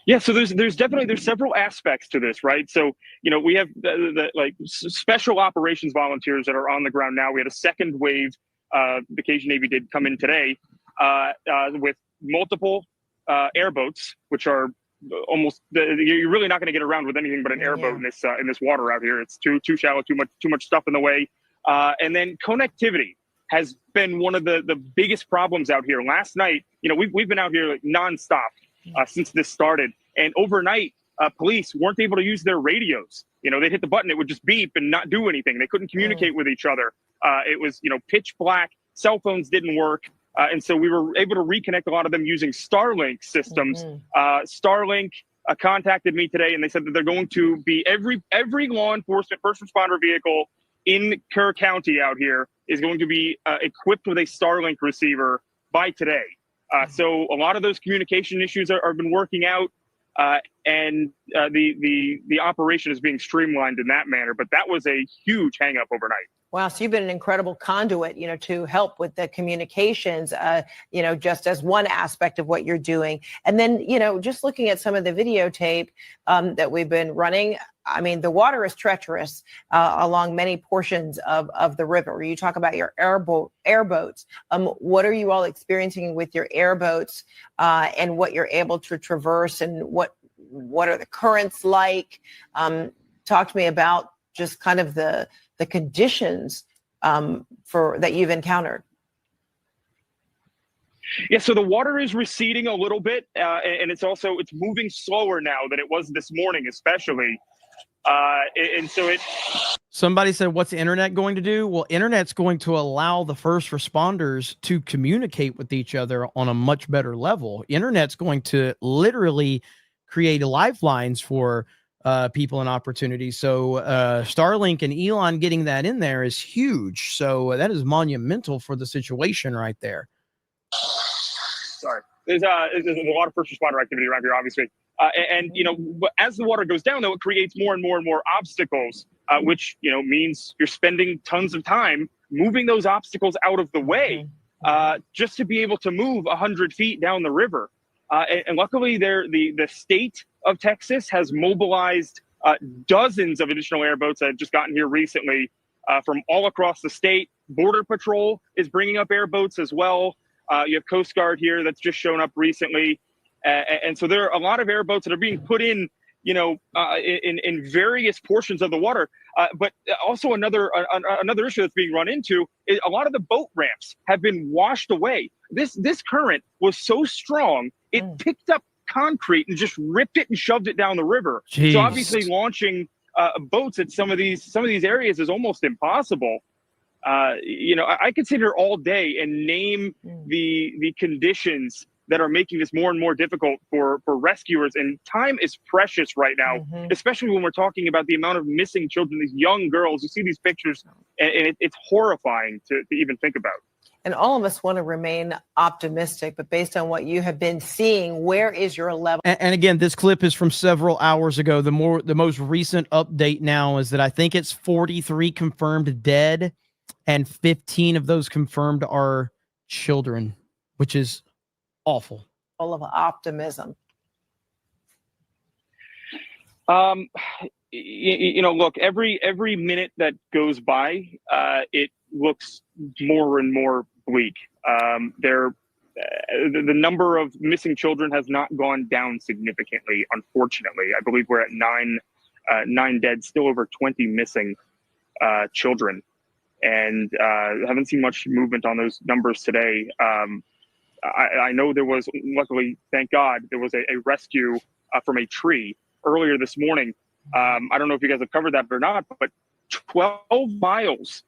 Yeah, so there's several aspects to this, right? So, you know, we have the special operations volunteers that are on the ground now. We had a second wave. The Cajun Navy did come in today with multiple airboats, which are almost you're really not going to get around with anything but an airboat in this water out here. It's too shallow, too much stuff in the way. And then connectivity has been one of the biggest problems out here. Last night, you know, we've been out here like nonstop since this started, and overnight, police weren't able to use their radios. You know, they'd hit the button, it would just beep and not do anything. They couldn't communicate with each other. It was, you know, pitch black. Cell phones didn't work. And so we were able to reconnect a lot of them using Starlink systems. Starlink contacted me today, and they said that they're going to be every law enforcement first responder vehicle in Kerr County out here is going to be equipped with a Starlink receiver by today. So a lot of those communication issues are been working out, and the operation is being streamlined in that manner. But that was a huge hang up overnight. Wow, so you've been an incredible conduit, to help with the communications, just as one aspect of what you're doing. And then, just looking at some of the videotape that we've been running, I mean, the water is treacherous along many portions of the river. You talk about your airboats. What are you all experiencing with your airboats and what you're able to traverse, and what are the currents like? Talk to me about just kind of the conditions for that you've encountered. Yeah, so the water is receding a little bit, and it's moving slower now than it was this morning, especially. And so Somebody said, what's the internet going to do? Well, internet's going to allow the first responders to communicate with each other on a much better level. Internet's going to literally create lifelines for people and opportunities. So Starlink and Elon getting that in there is huge. So that is monumental for the situation right there. Sorry, there's a lot of first responder activity around here, obviously. And as the water goes down, though, it creates more and more and more obstacles, which means you're spending tons of time moving those obstacles out of the way, just to be able to move 100 feet down the river. And luckily, the state of Texas has mobilized dozens of additional airboats that have just gotten here recently from all across the state. Border Patrol is bringing up airboats as well. You have Coast Guard here that's just shown up recently. And so there are a lot of airboats that are being put in, in various portions of the water. But also another issue that's being run into is a lot of the boat ramps have been washed away. This current was so strong, it picked up concrete and just ripped it and shoved it down the river. Jeez. So obviously launching boats at some of these areas is almost impossible. I could sit here all day and name the conditions that are making this more and more difficult for rescuers. And time is precious right now, especially when we're talking about the amount of missing children, these young girls. You see these pictures, and it's horrifying to even think about. And all of us want to remain optimistic, but based on what you have been seeing, where is your level? And again, this clip is from several hours ago. The most recent update now is that I think it's 43 confirmed dead, and 15 of those confirmed are children, which is awful. Full of optimism. Look, every minute that goes by, it looks more and more bleak. The number of missing children has not gone down significantly, unfortunately. I believe we're at nine dead, still over 20 missing children. And haven't seen much movement on those numbers today. I know there was, luckily, thank God, there was a rescue from a tree earlier this morning. I don't know if you guys have covered that or not, but 12 miles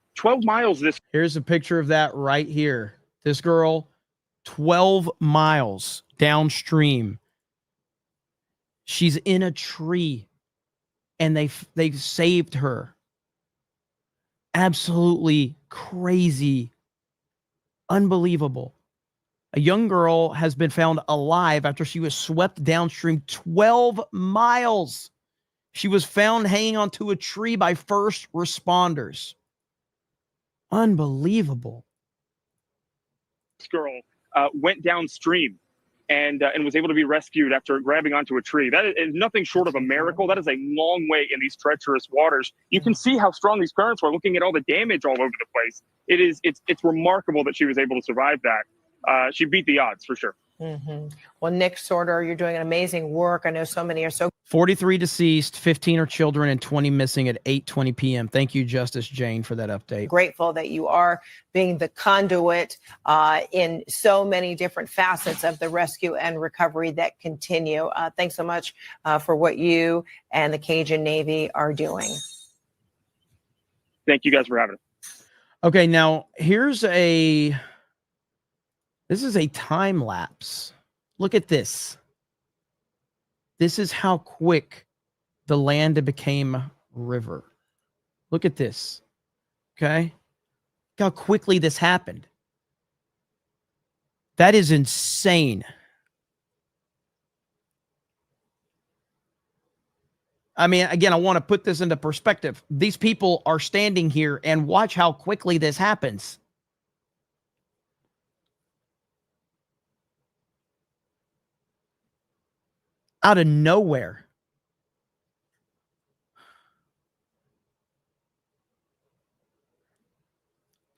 this. Here's a picture of that right here. This girl, 12 miles downstream. She's in a tree, and they've saved her. Absolutely crazy. Unbelievable. A young girl has been found alive after she was swept downstream 12 miles. She was found hanging onto a tree by first responders. Unbelievable. This girl went downstream and was able to be rescued after grabbing onto a tree. That is nothing short of a miracle. That is a long way in these treacherous waters. You can see how strong these currents were, looking at all the damage all over the place. It's remarkable that she was able to survive that. She beat the odds for sure. Well, Nick Sortor, you're doing an amazing work. I know so many are so. 43 deceased, 15 are children, and 20 missing at 8:20 p.m. Thank you, Justice Jane, for that update. Grateful that you are being the conduit in so many different facets of the rescue and recovery that continue. Thanks so much for what you and the Cajun Navy are doing. Thank you guys for having us. Okay, now this is a time lapse. Look at this. This is how quick the land became river. Look at this. Okay. Look how quickly this happened. That is insane. I mean, again, I want to put this into perspective. These people are standing here and watch how quickly this happens. Out of nowhere.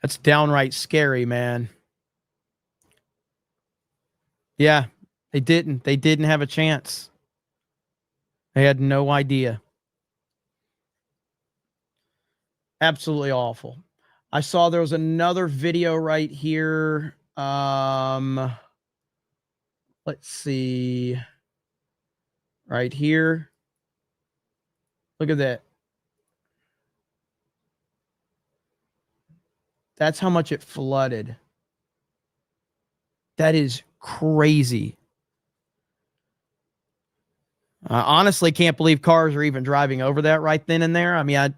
That's downright scary, man. Yeah, they didn't. They didn't have a chance. They had no idea. Absolutely awful. I saw there was another video right here. Let's see. Right here. Look at that. That's how much it flooded. That is crazy. I honestly can't believe cars are even driving over that right then and there. I mean,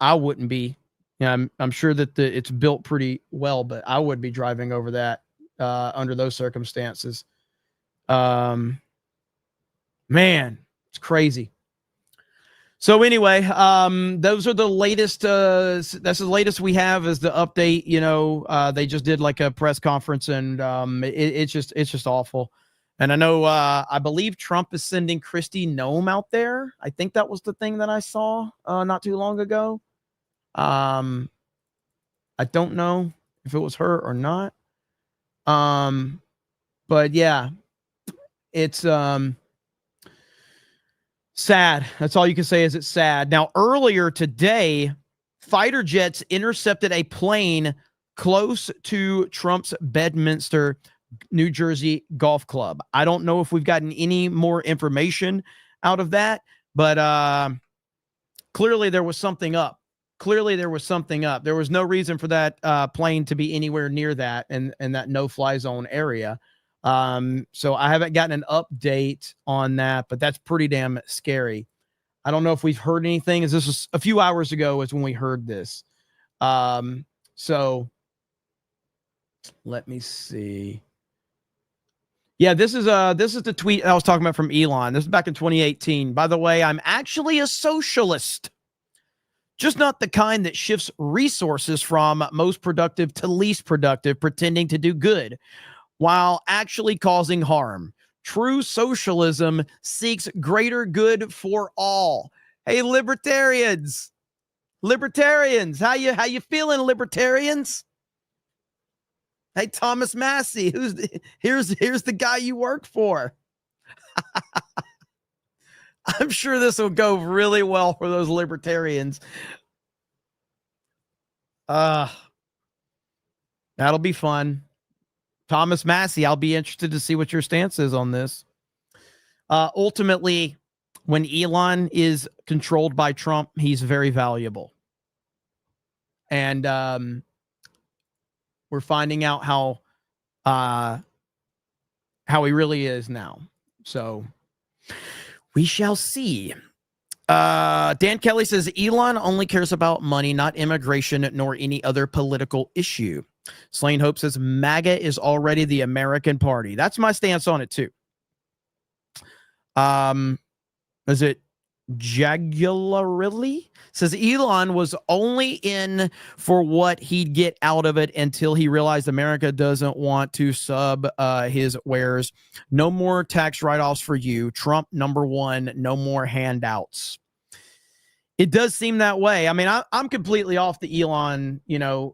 I wouldn't be. I'm sure that it's built pretty well, but I would be driving over that under those circumstances. Man, it's crazy. So anyway, those are the latest. That's the latest we have is the update. They just did like a press conference, and it's just awful. And I know, I believe Trump is sending Kristi Noem out there. I think that was the thing that I saw not too long ago. I don't know if it was her or not. But yeah, it's sad. That's all you can say is it's sad. Now, earlier today, fighter jets intercepted a plane close to Trump's Bedminster, New Jersey golf club. I don't know if we've gotten any more information out of that, but clearly there was something up. There was no reason for that plane to be anywhere near that and that no-fly zone area. So I haven't gotten an update on that, but that's pretty damn scary. I don't know if we've heard anything, as this was a few hours ago is when we heard this. So let me see. Yeah, this is the tweet I was talking about from Elon. This is back in 2018. By the way, I'm actually a socialist. Just not the kind that shifts resources from most productive to least productive, pretending to do good, while actually causing harm. True socialism seeks greater good for all. Hey, libertarians, how you feeling, libertarians? Hey, Thomas Massey, here's the guy you work for. I'm sure this will go really well for those libertarians. That'll be fun. Thomas Massey, I'll be interested to see what your stance is on this. Ultimately, when Elon is controlled by Trump, he's very valuable. And we're finding out how he really is now. So we shall see. Dan Kelly says Elon only cares about money, not immigration, nor any other political issue. Slain Hope says MAGA is already the American party. That's my stance on it too. Is it Jagularly? Says Elon was only in for what he'd get out of it until he realized America doesn't want to sub his wares. No more tax write-offs for you. Trump #1, no more handouts. It does seem that way. I mean, I'm completely off the Elon,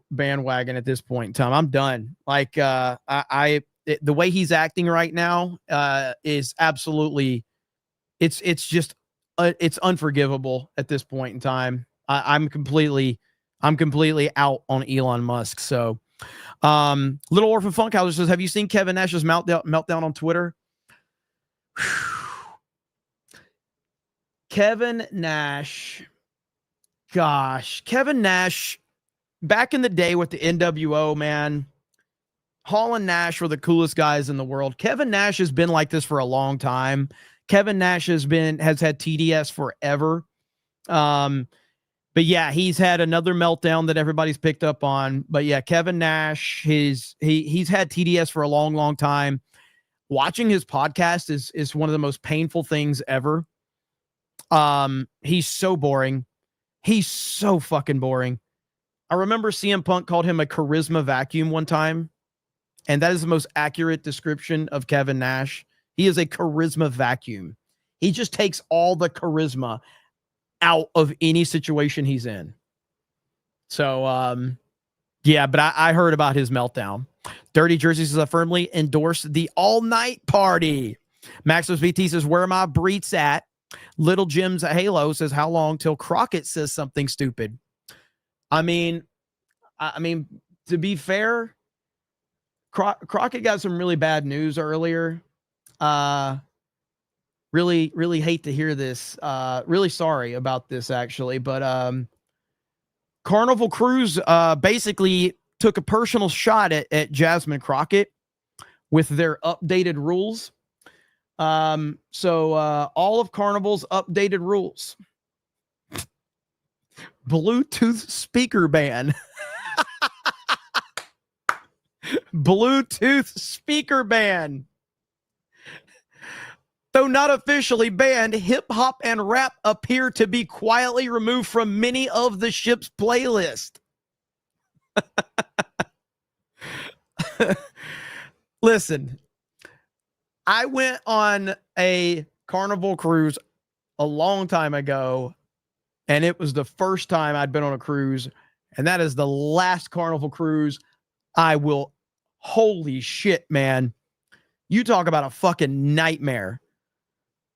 bandwagon at this point in time. I'm done. Like, the way he's acting right now is absolutely, it's just, it's unforgivable at this point in time. I'm completely out on Elon Musk. So, Little Orphan Funkhauser says, have you seen Kevin Nash's meltdown on Twitter? Kevin Nash. Gosh, Kevin Nash, back in the day with the NWO, man, Hall and Nash were the coolest guys in the world. Kevin Nash has been like this for a long time. Kevin Nash has had TDS forever. But yeah, he's had another meltdown that everybody's picked up on. But yeah, Kevin Nash, he's had TDS for a long, long time. Watching his podcast is one of the most painful things ever. He's so boring. He's so fucking boring. I remember CM Punk called him a charisma vacuum one time, and that is the most accurate description of Kevin Nash. He is a charisma vacuum. He just takes all the charisma out of any situation he's in. So, yeah, but I heard about his meltdown. Dirty Jersey says, I firmly endorse the all-night party. Maximus BT says, where are my breets at? Little Jim's Halo says, how long till Crockett says something stupid? I mean, to be fair, Crockett got some really bad news earlier. Really hate to hear this. Really sorry about this, actually. But Carnival Cruise basically took a personal shot at Jasmine Crockett with their updated rules. So all of Carnival's updated rules. Bluetooth speaker ban. Bluetooth speaker ban. Though not officially banned, hip hop and rap appear to be quietly removed from many of the ship's playlist. Listen, I went on a Carnival cruise a long time ago, and it was the first time I'd been on a cruise, and that is the last Carnival cruise I will. Holy shit, man. You talk about a fucking nightmare.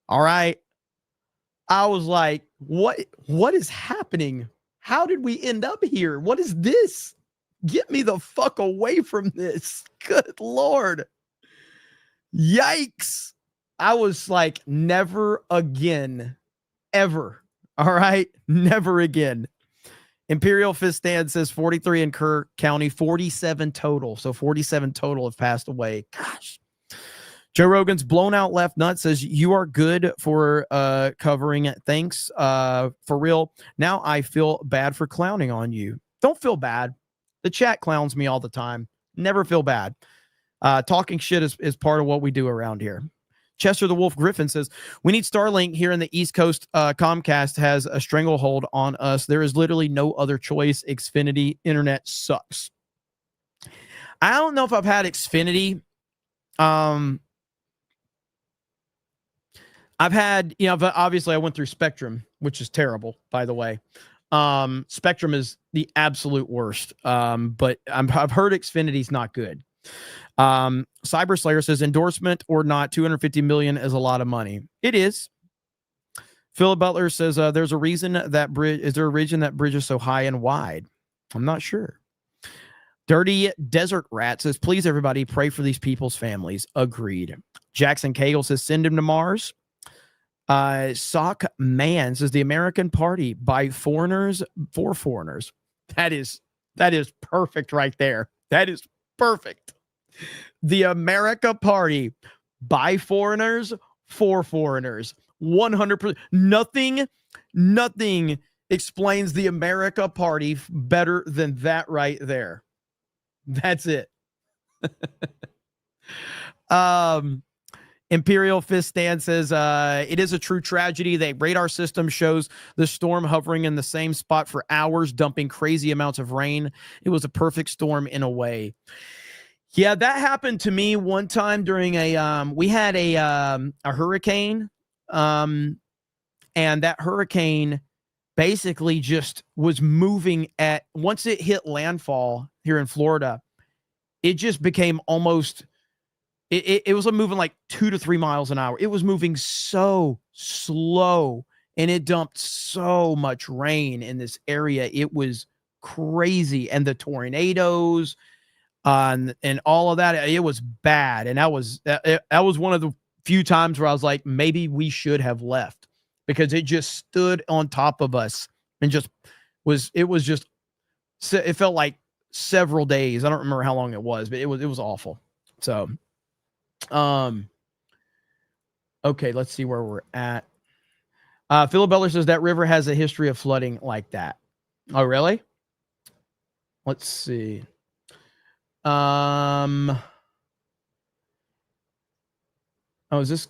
All right. I was like, what is happening? How did we end up here? What is this? Get me the fuck away from this. Good Lord. Yikes. I was like, never again. Ever. All right. Never again. Imperial Fist Stand says 43 in Kerr County, 47 total. So 47 total have passed away. Gosh. Joe Rogan's blown out left nut says, you are good for covering it. Thanks. For real. Now I feel bad for clowning on you. Don't feel bad. The chat clowns me all the time. Never feel bad. Talking shit is part of what we do around here. Chester the Wolf Griffin says, we need Starlink here in the East Coast. Comcast has a stranglehold on us. There is literally no other choice. Xfinity internet sucks. I don't know if I've had Xfinity. I've had, obviously I went through Spectrum, which is terrible, by the way. Spectrum is the absolute worst. But I've heard Xfinity's not good. Cyber Slayer says, endorsement or not, 250 million is a lot of money. It is. Philip Butler says, there's a reason that bridge, is there a reason that bridge is so high and wide? I'm not sure. Dirty Desert Rat says, please everybody pray for these people's families. Agreed. Jackson Cagle says, send him to Mars. Sock Man says, the American Party by foreigners for foreigners. That is perfect right there. That is perfect. The America Party by foreigners for foreigners. 100%. Nothing explains the America Party better than that right there. That's it. Imperial Fist Stand says, it is a true tragedy. The radar system shows the storm hovering in the same spot for hours, dumping crazy amounts of rain. It was a perfect storm in a way. Yeah, that happened to me one time during we had a hurricane, and that hurricane basically just was moving once it hit landfall here in Florida, it just became almost, it was moving like 2 to 3 miles an hour. It was moving so slow, and it dumped so much rain in this area. It was crazy. And the tornadoes, and all of that, it was bad. And that was one of the few times where I was like, maybe we should have left, because it just stood on top of us and it felt like several days. I don't remember how long it was, but it was awful. So, Okay, let's see where we're at. Philip Beller says that river has a history of flooding like that. Oh, really? Let's see. Oh, is this?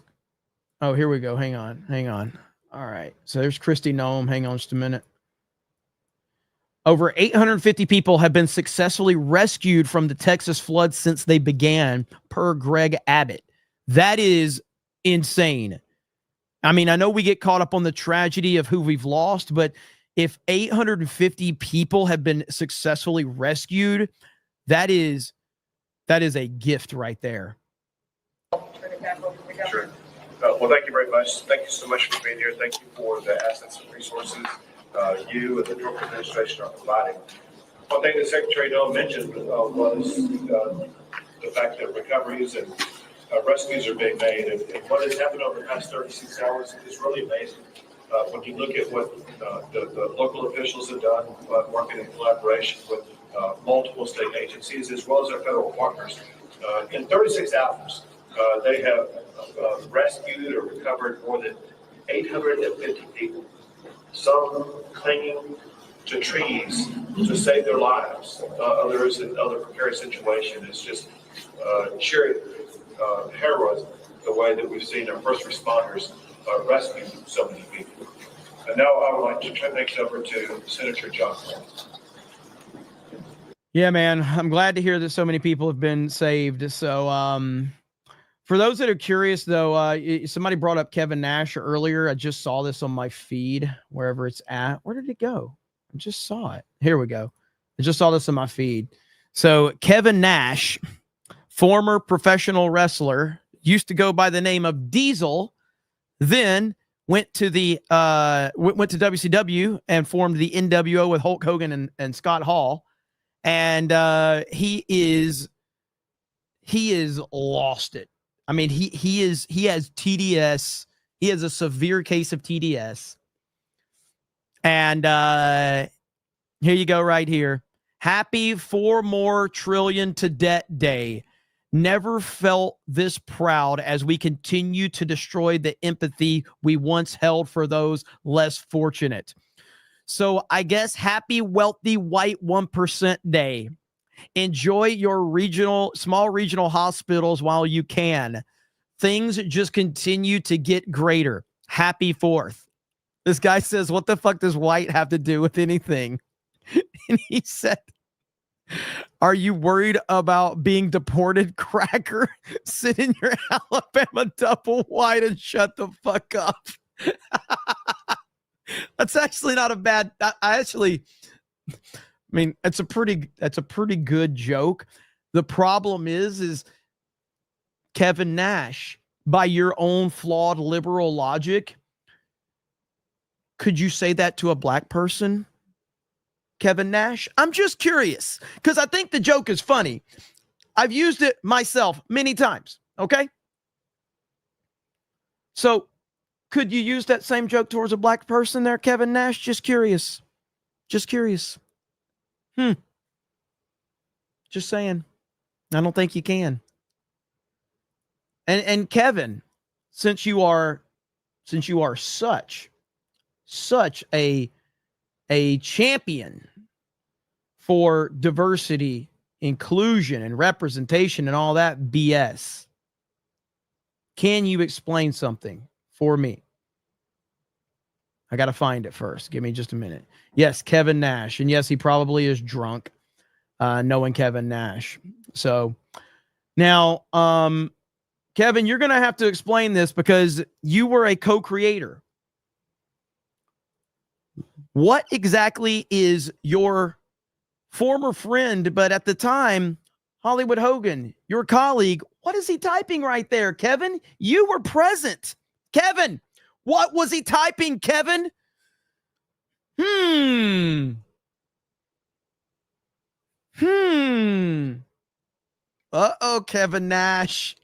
Oh, here we go. Hang on. All right. So there's Christy Noam. Hang on just a minute. Over 850 people have been successfully rescued from the Texas floods since they began, per Greg Abbott. That is insane. I mean, I know we get caught up on the tragedy of who we've lost, but if 850 people have been successfully rescued, that is a gift right there. Sure. Well, thank you very much. Thank you so much for being here. Thank you for the assets and resources you and the Trump administration are providing. One thing that Secretary Doe mentioned was the fact that recoveries and rescues are being made. And what has happened over the past 36 hours is really amazing. When you look at what the local officials have done, working in collaboration with multiple state agencies as well as our federal partners, in 36 hours, they have rescued or recovered more than 850 people, some clinging to trees to save their lives, others in other precarious situations. It's just sheer heroism, the way that we've seen our first responders rescue so many people. And now I would like to turn things over to Senator John. Yeah, man. I'm glad to hear that so many people have been saved. So, for those that are curious, though, somebody brought up Kevin Nash earlier. I just saw this on my feed, wherever it's at. Where did it go? I just saw it. Here we go. I just saw this on my feed. So Kevin Nash, former professional wrestler, used to go by the name of Diesel, then went to the went to WCW and formed the NWO with Hulk Hogan and Scott Hall. And he is lost it. I mean, he has TDS. He has a severe case of TDS. And here you go right here. Happy 4 more trillion to debt day. Never felt this proud as we continue to destroy the empathy we once held for those less fortunate. So I guess happy wealthy white 1% day. Enjoy your small regional hospitals while you can. Things just continue to get greater. Happy 4th. This guy says, what the fuck does white have to do with anything? And he said, are you worried about being deported, cracker? Sit in your Alabama double white and shut the fuck up. That's actually not a bad. I mean, that's a pretty good joke. The problem is Kevin Nash, by your own flawed liberal logic, could you say that to a black person? Kevin Nash? I'm just curious because I think the joke is funny. I've used it myself many times. Okay. So could you use that same joke towards a black person there, Kevin Nash? Just curious. Just curious. Just saying. I don't think you can. And Kevin, since you are such a champion for diversity, inclusion, and representation and all that BS, can you explain something for me? I got to find it first. Give me just a minute. Yes, Kevin Nash. And yes, he probably is drunk, knowing Kevin Nash. So now, Kevin, you're going to have to explain this because you were a co-creator. What exactly is your former friend, but at the time, Hollywood Hogan, your colleague, what is he typing right there, Kevin? You were present. Kevin, what was he typing, Kevin? Uh-oh, Kevin Nash.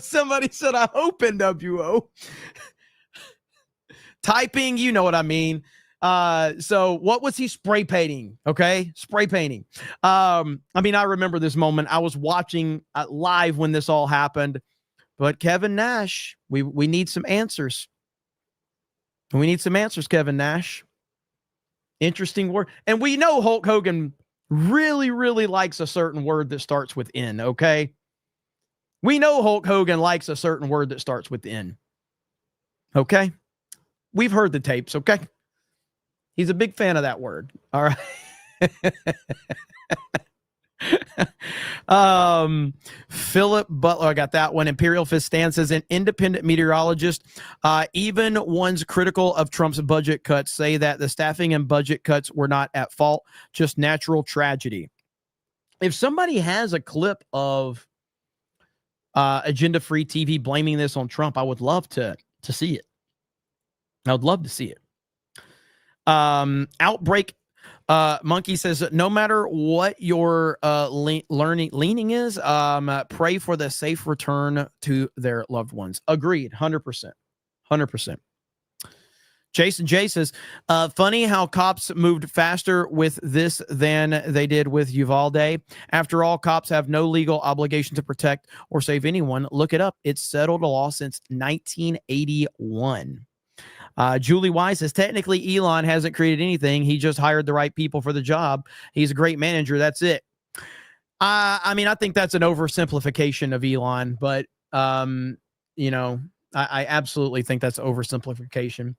Somebody said, I hope NWO. Typing, you know what I mean. So what was he spray painting? Okay. Spray painting. I mean, I remember this moment. I was watching live when this all happened, but Kevin Nash, we need some answers. We need some answers, Kevin Nash. Interesting word. And we know Hulk Hogan really, really likes a certain word that starts with N. Okay. We know Hulk Hogan likes a certain word that starts with N. Okay. We've heard the tapes. Okay. He's a big fan of that word. All right. Philip Butler, I got that one. Imperial Fist Stance says an independent meteorologist, even ones critical of Trump's budget cuts, say that the staffing and budget cuts were not at fault, just natural tragedy. If somebody has a clip of Agenda Free TV blaming this on Trump, I would love to see it. I would love to see it. Outbreak Monkey says no matter what your leaning is, pray for the safe return to their loved ones. Agreed. 100%. Jason J says, funny how cops moved faster with this than they did with Uvalde. After all, cops have no legal obligation to protect or save anyone. Look it up. It's settled a law since 1981. Julie Wise says, technically, Elon hasn't created anything. He just hired the right people for the job. He's a great manager. That's it. I mean, I think that's an oversimplification of Elon, but, you know, I absolutely think that's oversimplification.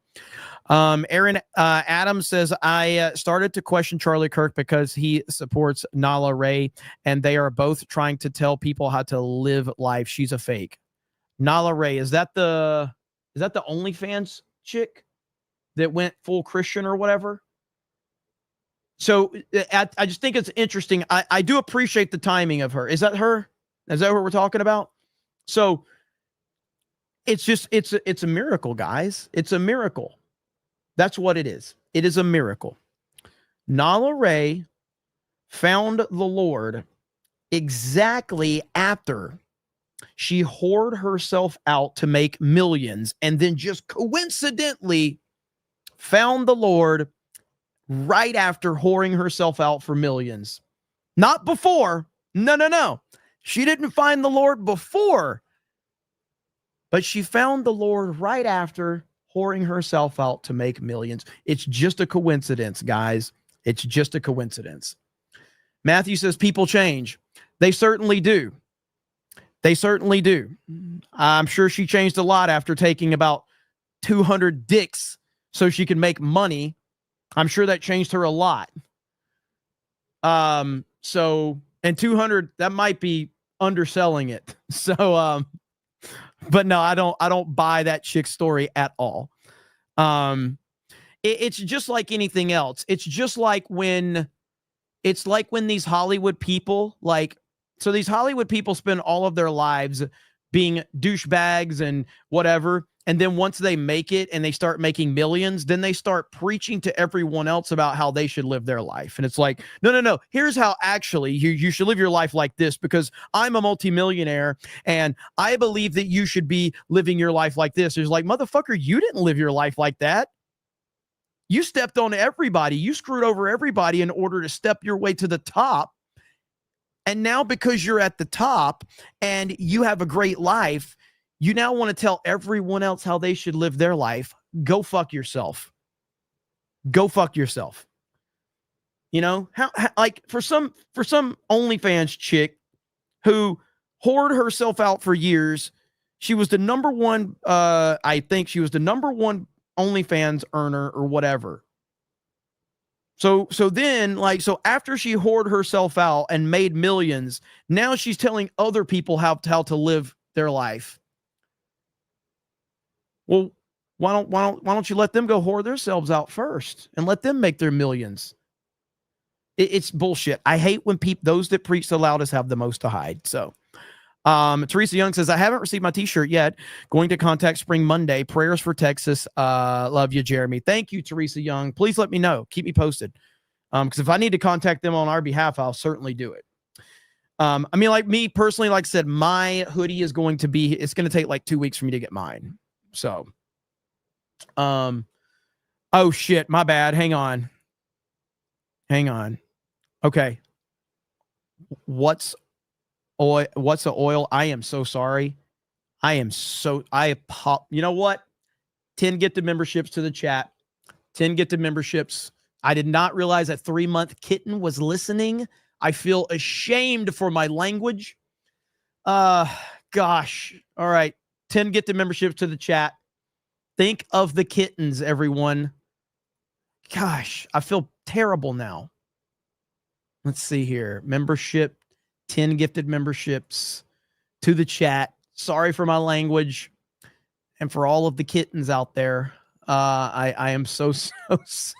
Aaron Adams says, I started to question Charlie Kirk because he supports Nala Ray, and they are both trying to tell people how to live life. She's a fake. Nala Ray, is that the OnlyFans chick that went full Christian or whatever? So I just think it's interesting. I do appreciate the timing of her. Is that her? Is that what we're talking about? So it's just, it's a miracle, guys. It's a miracle. That's what it is. It is a miracle. Nala Ray found the Lord exactly after she whored herself out to make millions, and then just coincidentally found the Lord right after whoring herself out for millions. Not before. No. She didn't find the Lord before, but she found the Lord right after whoring herself out to make millions. It's just a coincidence, guys. It's just a coincidence. Matthew says people change. They certainly do. They certainly do. I'm sure she changed a lot after taking about 200 dicks so she could make money. I'm sure that changed her a lot. So, and 200, that might be underselling it. So, but no, I don't buy that chick's story at all. It's just like anything else. It's just like when these Hollywood people, so these Hollywood people spend all of their lives being douchebags and whatever. And then once they make it and they start making millions, then they start preaching to everyone else about how they should live their life. And it's like, no. Here's how actually you should live your life like this, because I'm a multimillionaire and I believe that you should be living your life like this. It's like, motherfucker, you didn't live your life like that. You stepped on everybody. You screwed over everybody in order to step your way to the top. And now because you're at the top and you have a great life, you now want to tell everyone else how they should live their life. Go fuck yourself. Go fuck yourself. You know, how like for some OnlyFans chick who whored herself out for years, she was the number one, I think she was the number one OnlyFans earner or whatever. So then, so after she whored herself out and made millions, now she's telling other people how to live their life. Well, why don't you let them go whore themselves out first and let them make their millions? It's bullshit. I hate when those that preach the loudest have the most to hide. So, Teresa Young says, I haven't received my t-shirt yet. Going to contact Spring Monday. Prayers for Texas. Love you, Jeremy. Thank you, Teresa Young. Please let me know. Keep me posted. Because if I need to contact them on our behalf, I'll certainly do it. I mean, like me personally, like I said, my hoodie is going to be, it's going to take like 2 weeks for me to get mine. So, Oh shit, my bad. Hang on. Okay. What's oil? What's the oil? I am so sorry. You know what? 10 gifted memberships to the chat. 10 gifted memberships. I did not realize that 3-month kitten was listening. I feel ashamed for my language. Gosh. All right. 10 gifted memberships to the chat. Think of the kittens, everyone. Gosh, I feel terrible now. Let's see here. Membership, 10 gifted memberships to the chat. Sorry for my language and for all of the kittens out there. I am so sorry.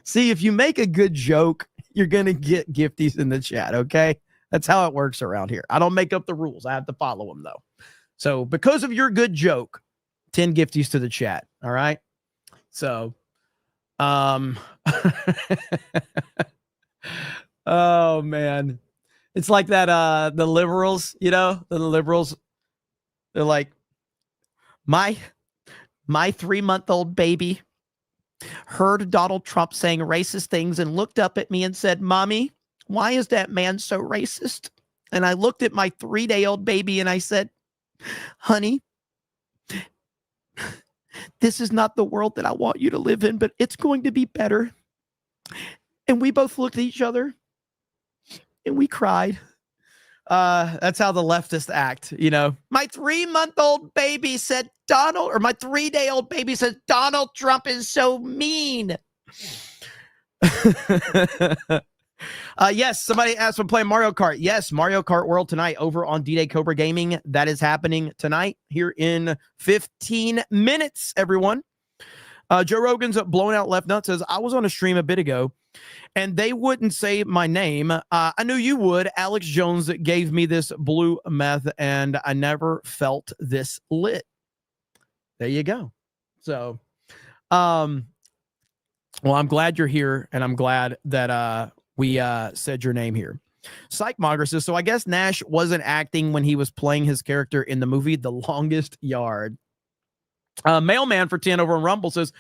See, if you make a good joke, you're going to get gifties in the chat, okay? That's how it works around here. I don't make up the rules. I have to follow them, though. So because of your good joke, 10 gifties to the chat, all right? So, oh, man. It's like that, the liberals, the liberals, they're like, my 3-month-old baby heard Donald Trump saying racist things and looked up at me and said, "Mommy, why is that man so racist?" And I looked at my 3-day-old baby and I said, "Honey, this is not the world that I want you to live in, but it's going to be better." And we both looked at each other and we cried. That's how the leftists act, My 3-month-old baby said my 3-day-old baby said Donald Trump is so mean. Yes, somebody asked if playing Mario Kart. Yes, Mario Kart World tonight over on D-Day Cobra Gaming. That is happening tonight here in 15 minutes, everyone. Joe Rogan's Blown Out Left Nut says, I was on a stream a bit ago and they wouldn't say my name. I knew you would. Alex Jones gave me this blue meth and I never felt this lit. There you go. So, well, I'm glad you're here and I'm glad that we said your name here. Psychmonger says, so I guess Nash wasn't acting when he was playing his character in the movie The Longest Yard. Mailman for 10 over on Rumble says,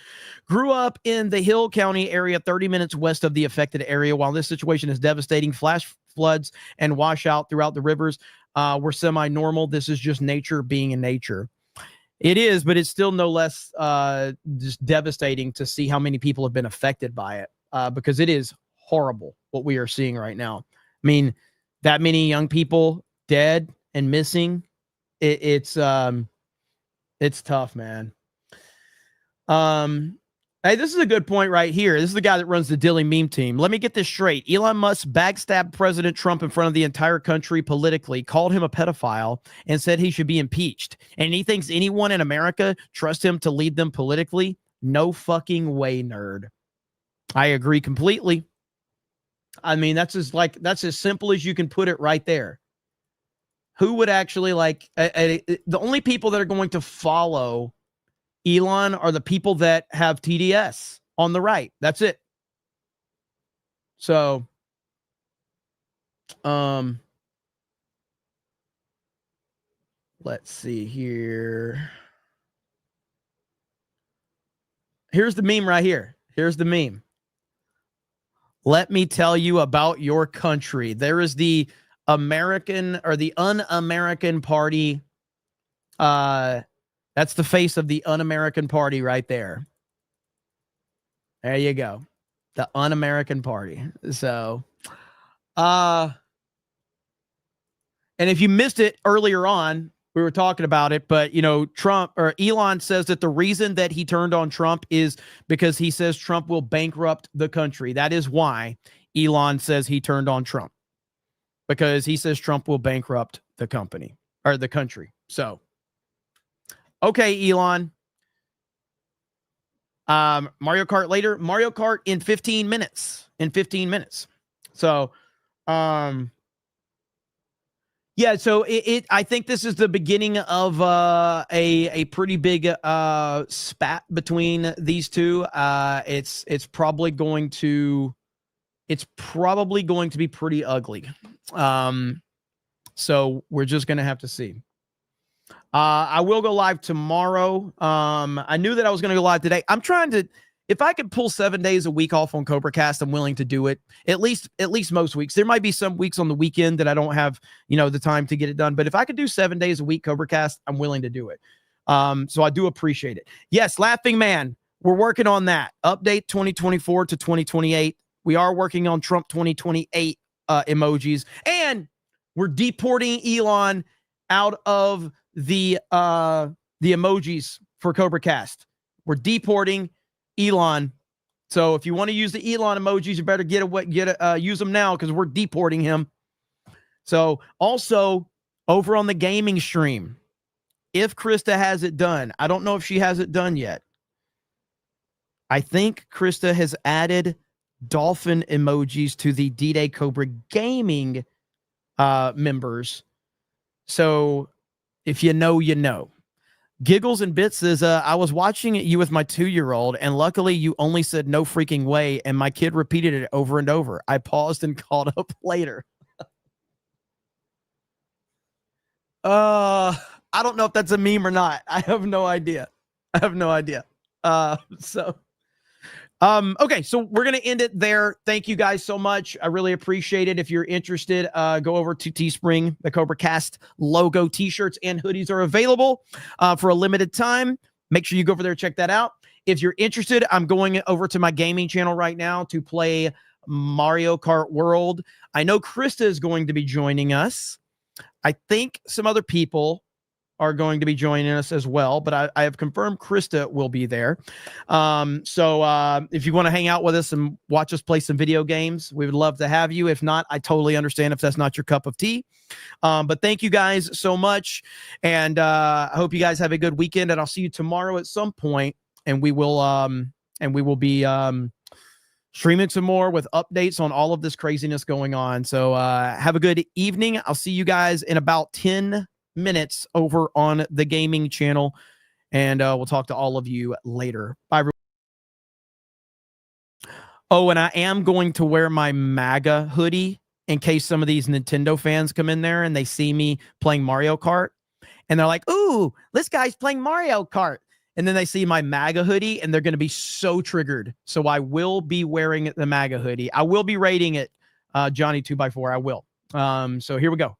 grew up in the Hill County area, 30 minutes west of the affected area. While this situation is devastating, flash floods and washout throughout the rivers were semi-normal. This is just nature being in nature. It is, but it's still no less just devastating to see how many people have been affected by it because it is horrible what we are seeing right now. I mean, that many young people dead and missing. It's tough, man. Hey, this is a good point right here. This is the guy that runs the Dilly meme team. Let me get this straight. Elon Musk backstabbed President Trump in front of the entire country politically, called him a pedophile, and said he should be impeached. And he thinks anyone in America trusts him to lead them politically? No fucking way, nerd. I agree completely. I mean, that's as simple as you can put it right there. Who would actually the only people that are going to follow Elon are the people that have TDS on the right. That's it. So, let's see here. Here's the meme right here. Here's the meme. Let me tell you about your country. There is the American or the un-American party. That's the face of the un-American party right there. There you go. The un-American party. So, and if you missed it earlier on, we were talking about it, but Trump or Elon says that the reason that he turned on Trump is because he says Trump will bankrupt the country. That is why Elon says he turned on Trump, because he says Trump will bankrupt the company or the country. So, okay, Elon. Mario Kart later. Mario Kart in 15 minutes. So, yeah, so I think this is the beginning of a pretty big spat between these two. It's probably going to be pretty ugly. So we're just gonna have to see. I will go live tomorrow. I knew that I was going to go live today. I'm trying to, if I could pull 7 days a week off on CobraCast, I'm willing to do it. At least most weeks. There might be some weeks on the weekend that I don't have, the time to get it done. But if I could do 7 days a week CobraCast, I'm willing to do it. So I do appreciate it. Yes, Laughing Man, we're working on that. Update 2024 to 2028. We are working on Trump 2028 emojis, and we're deporting Elon out of the emojis for CobraCast. We're deporting Elon. So if you want to use the Elon emojis, you better use them now, because we're deporting him. So also over on the gaming stream, if Krista has it done, I don't know if she has it done yet. I think Krista has added dolphin emojis to the D-Day Cobra Gaming members. So if you know, you know. Giggles and Bits says, I was watching you with my 2-year-old, and luckily you only said no freaking way, and my kid repeated it over and over. I paused and caught up later. I don't know if that's a meme or not. I have no idea. Okay, so we're going to end it there. Thank you guys so much. I really appreciate it. If you're interested, go over to Teespring. The CobraCast logo t-shirts and hoodies are available for a limited time. Make sure you go over there and check that out. If you're interested, I'm going over to my gaming channel right now to play Mario Kart World. I know Krista is going to be joining us. I think some other people are going to be joining us as well, but I have confirmed Krista will be there. So if you want to hang out with us and watch us play some video games, we would love to have you. If not, I totally understand if that's not your cup of tea. But thank you guys so much. And I hope you guys have a good weekend, and I'll see you tomorrow at some point, and we will be streaming some more with updates on all of this craziness going on. So have a good evening. I'll see you guys in about 10 minutes over on the gaming channel, and we'll talk to all of you later. Bye, everyone. Oh, and I am going to wear my MAGA hoodie in case some of these Nintendo fans come in there and they see me playing Mario Kart, and they're like, ooh, this guy's playing Mario Kart. And then they see my MAGA hoodie, and they're going to be so triggered. So I will be wearing the MAGA hoodie. I will be rating it, Johnny 2x4. I will. So here we go.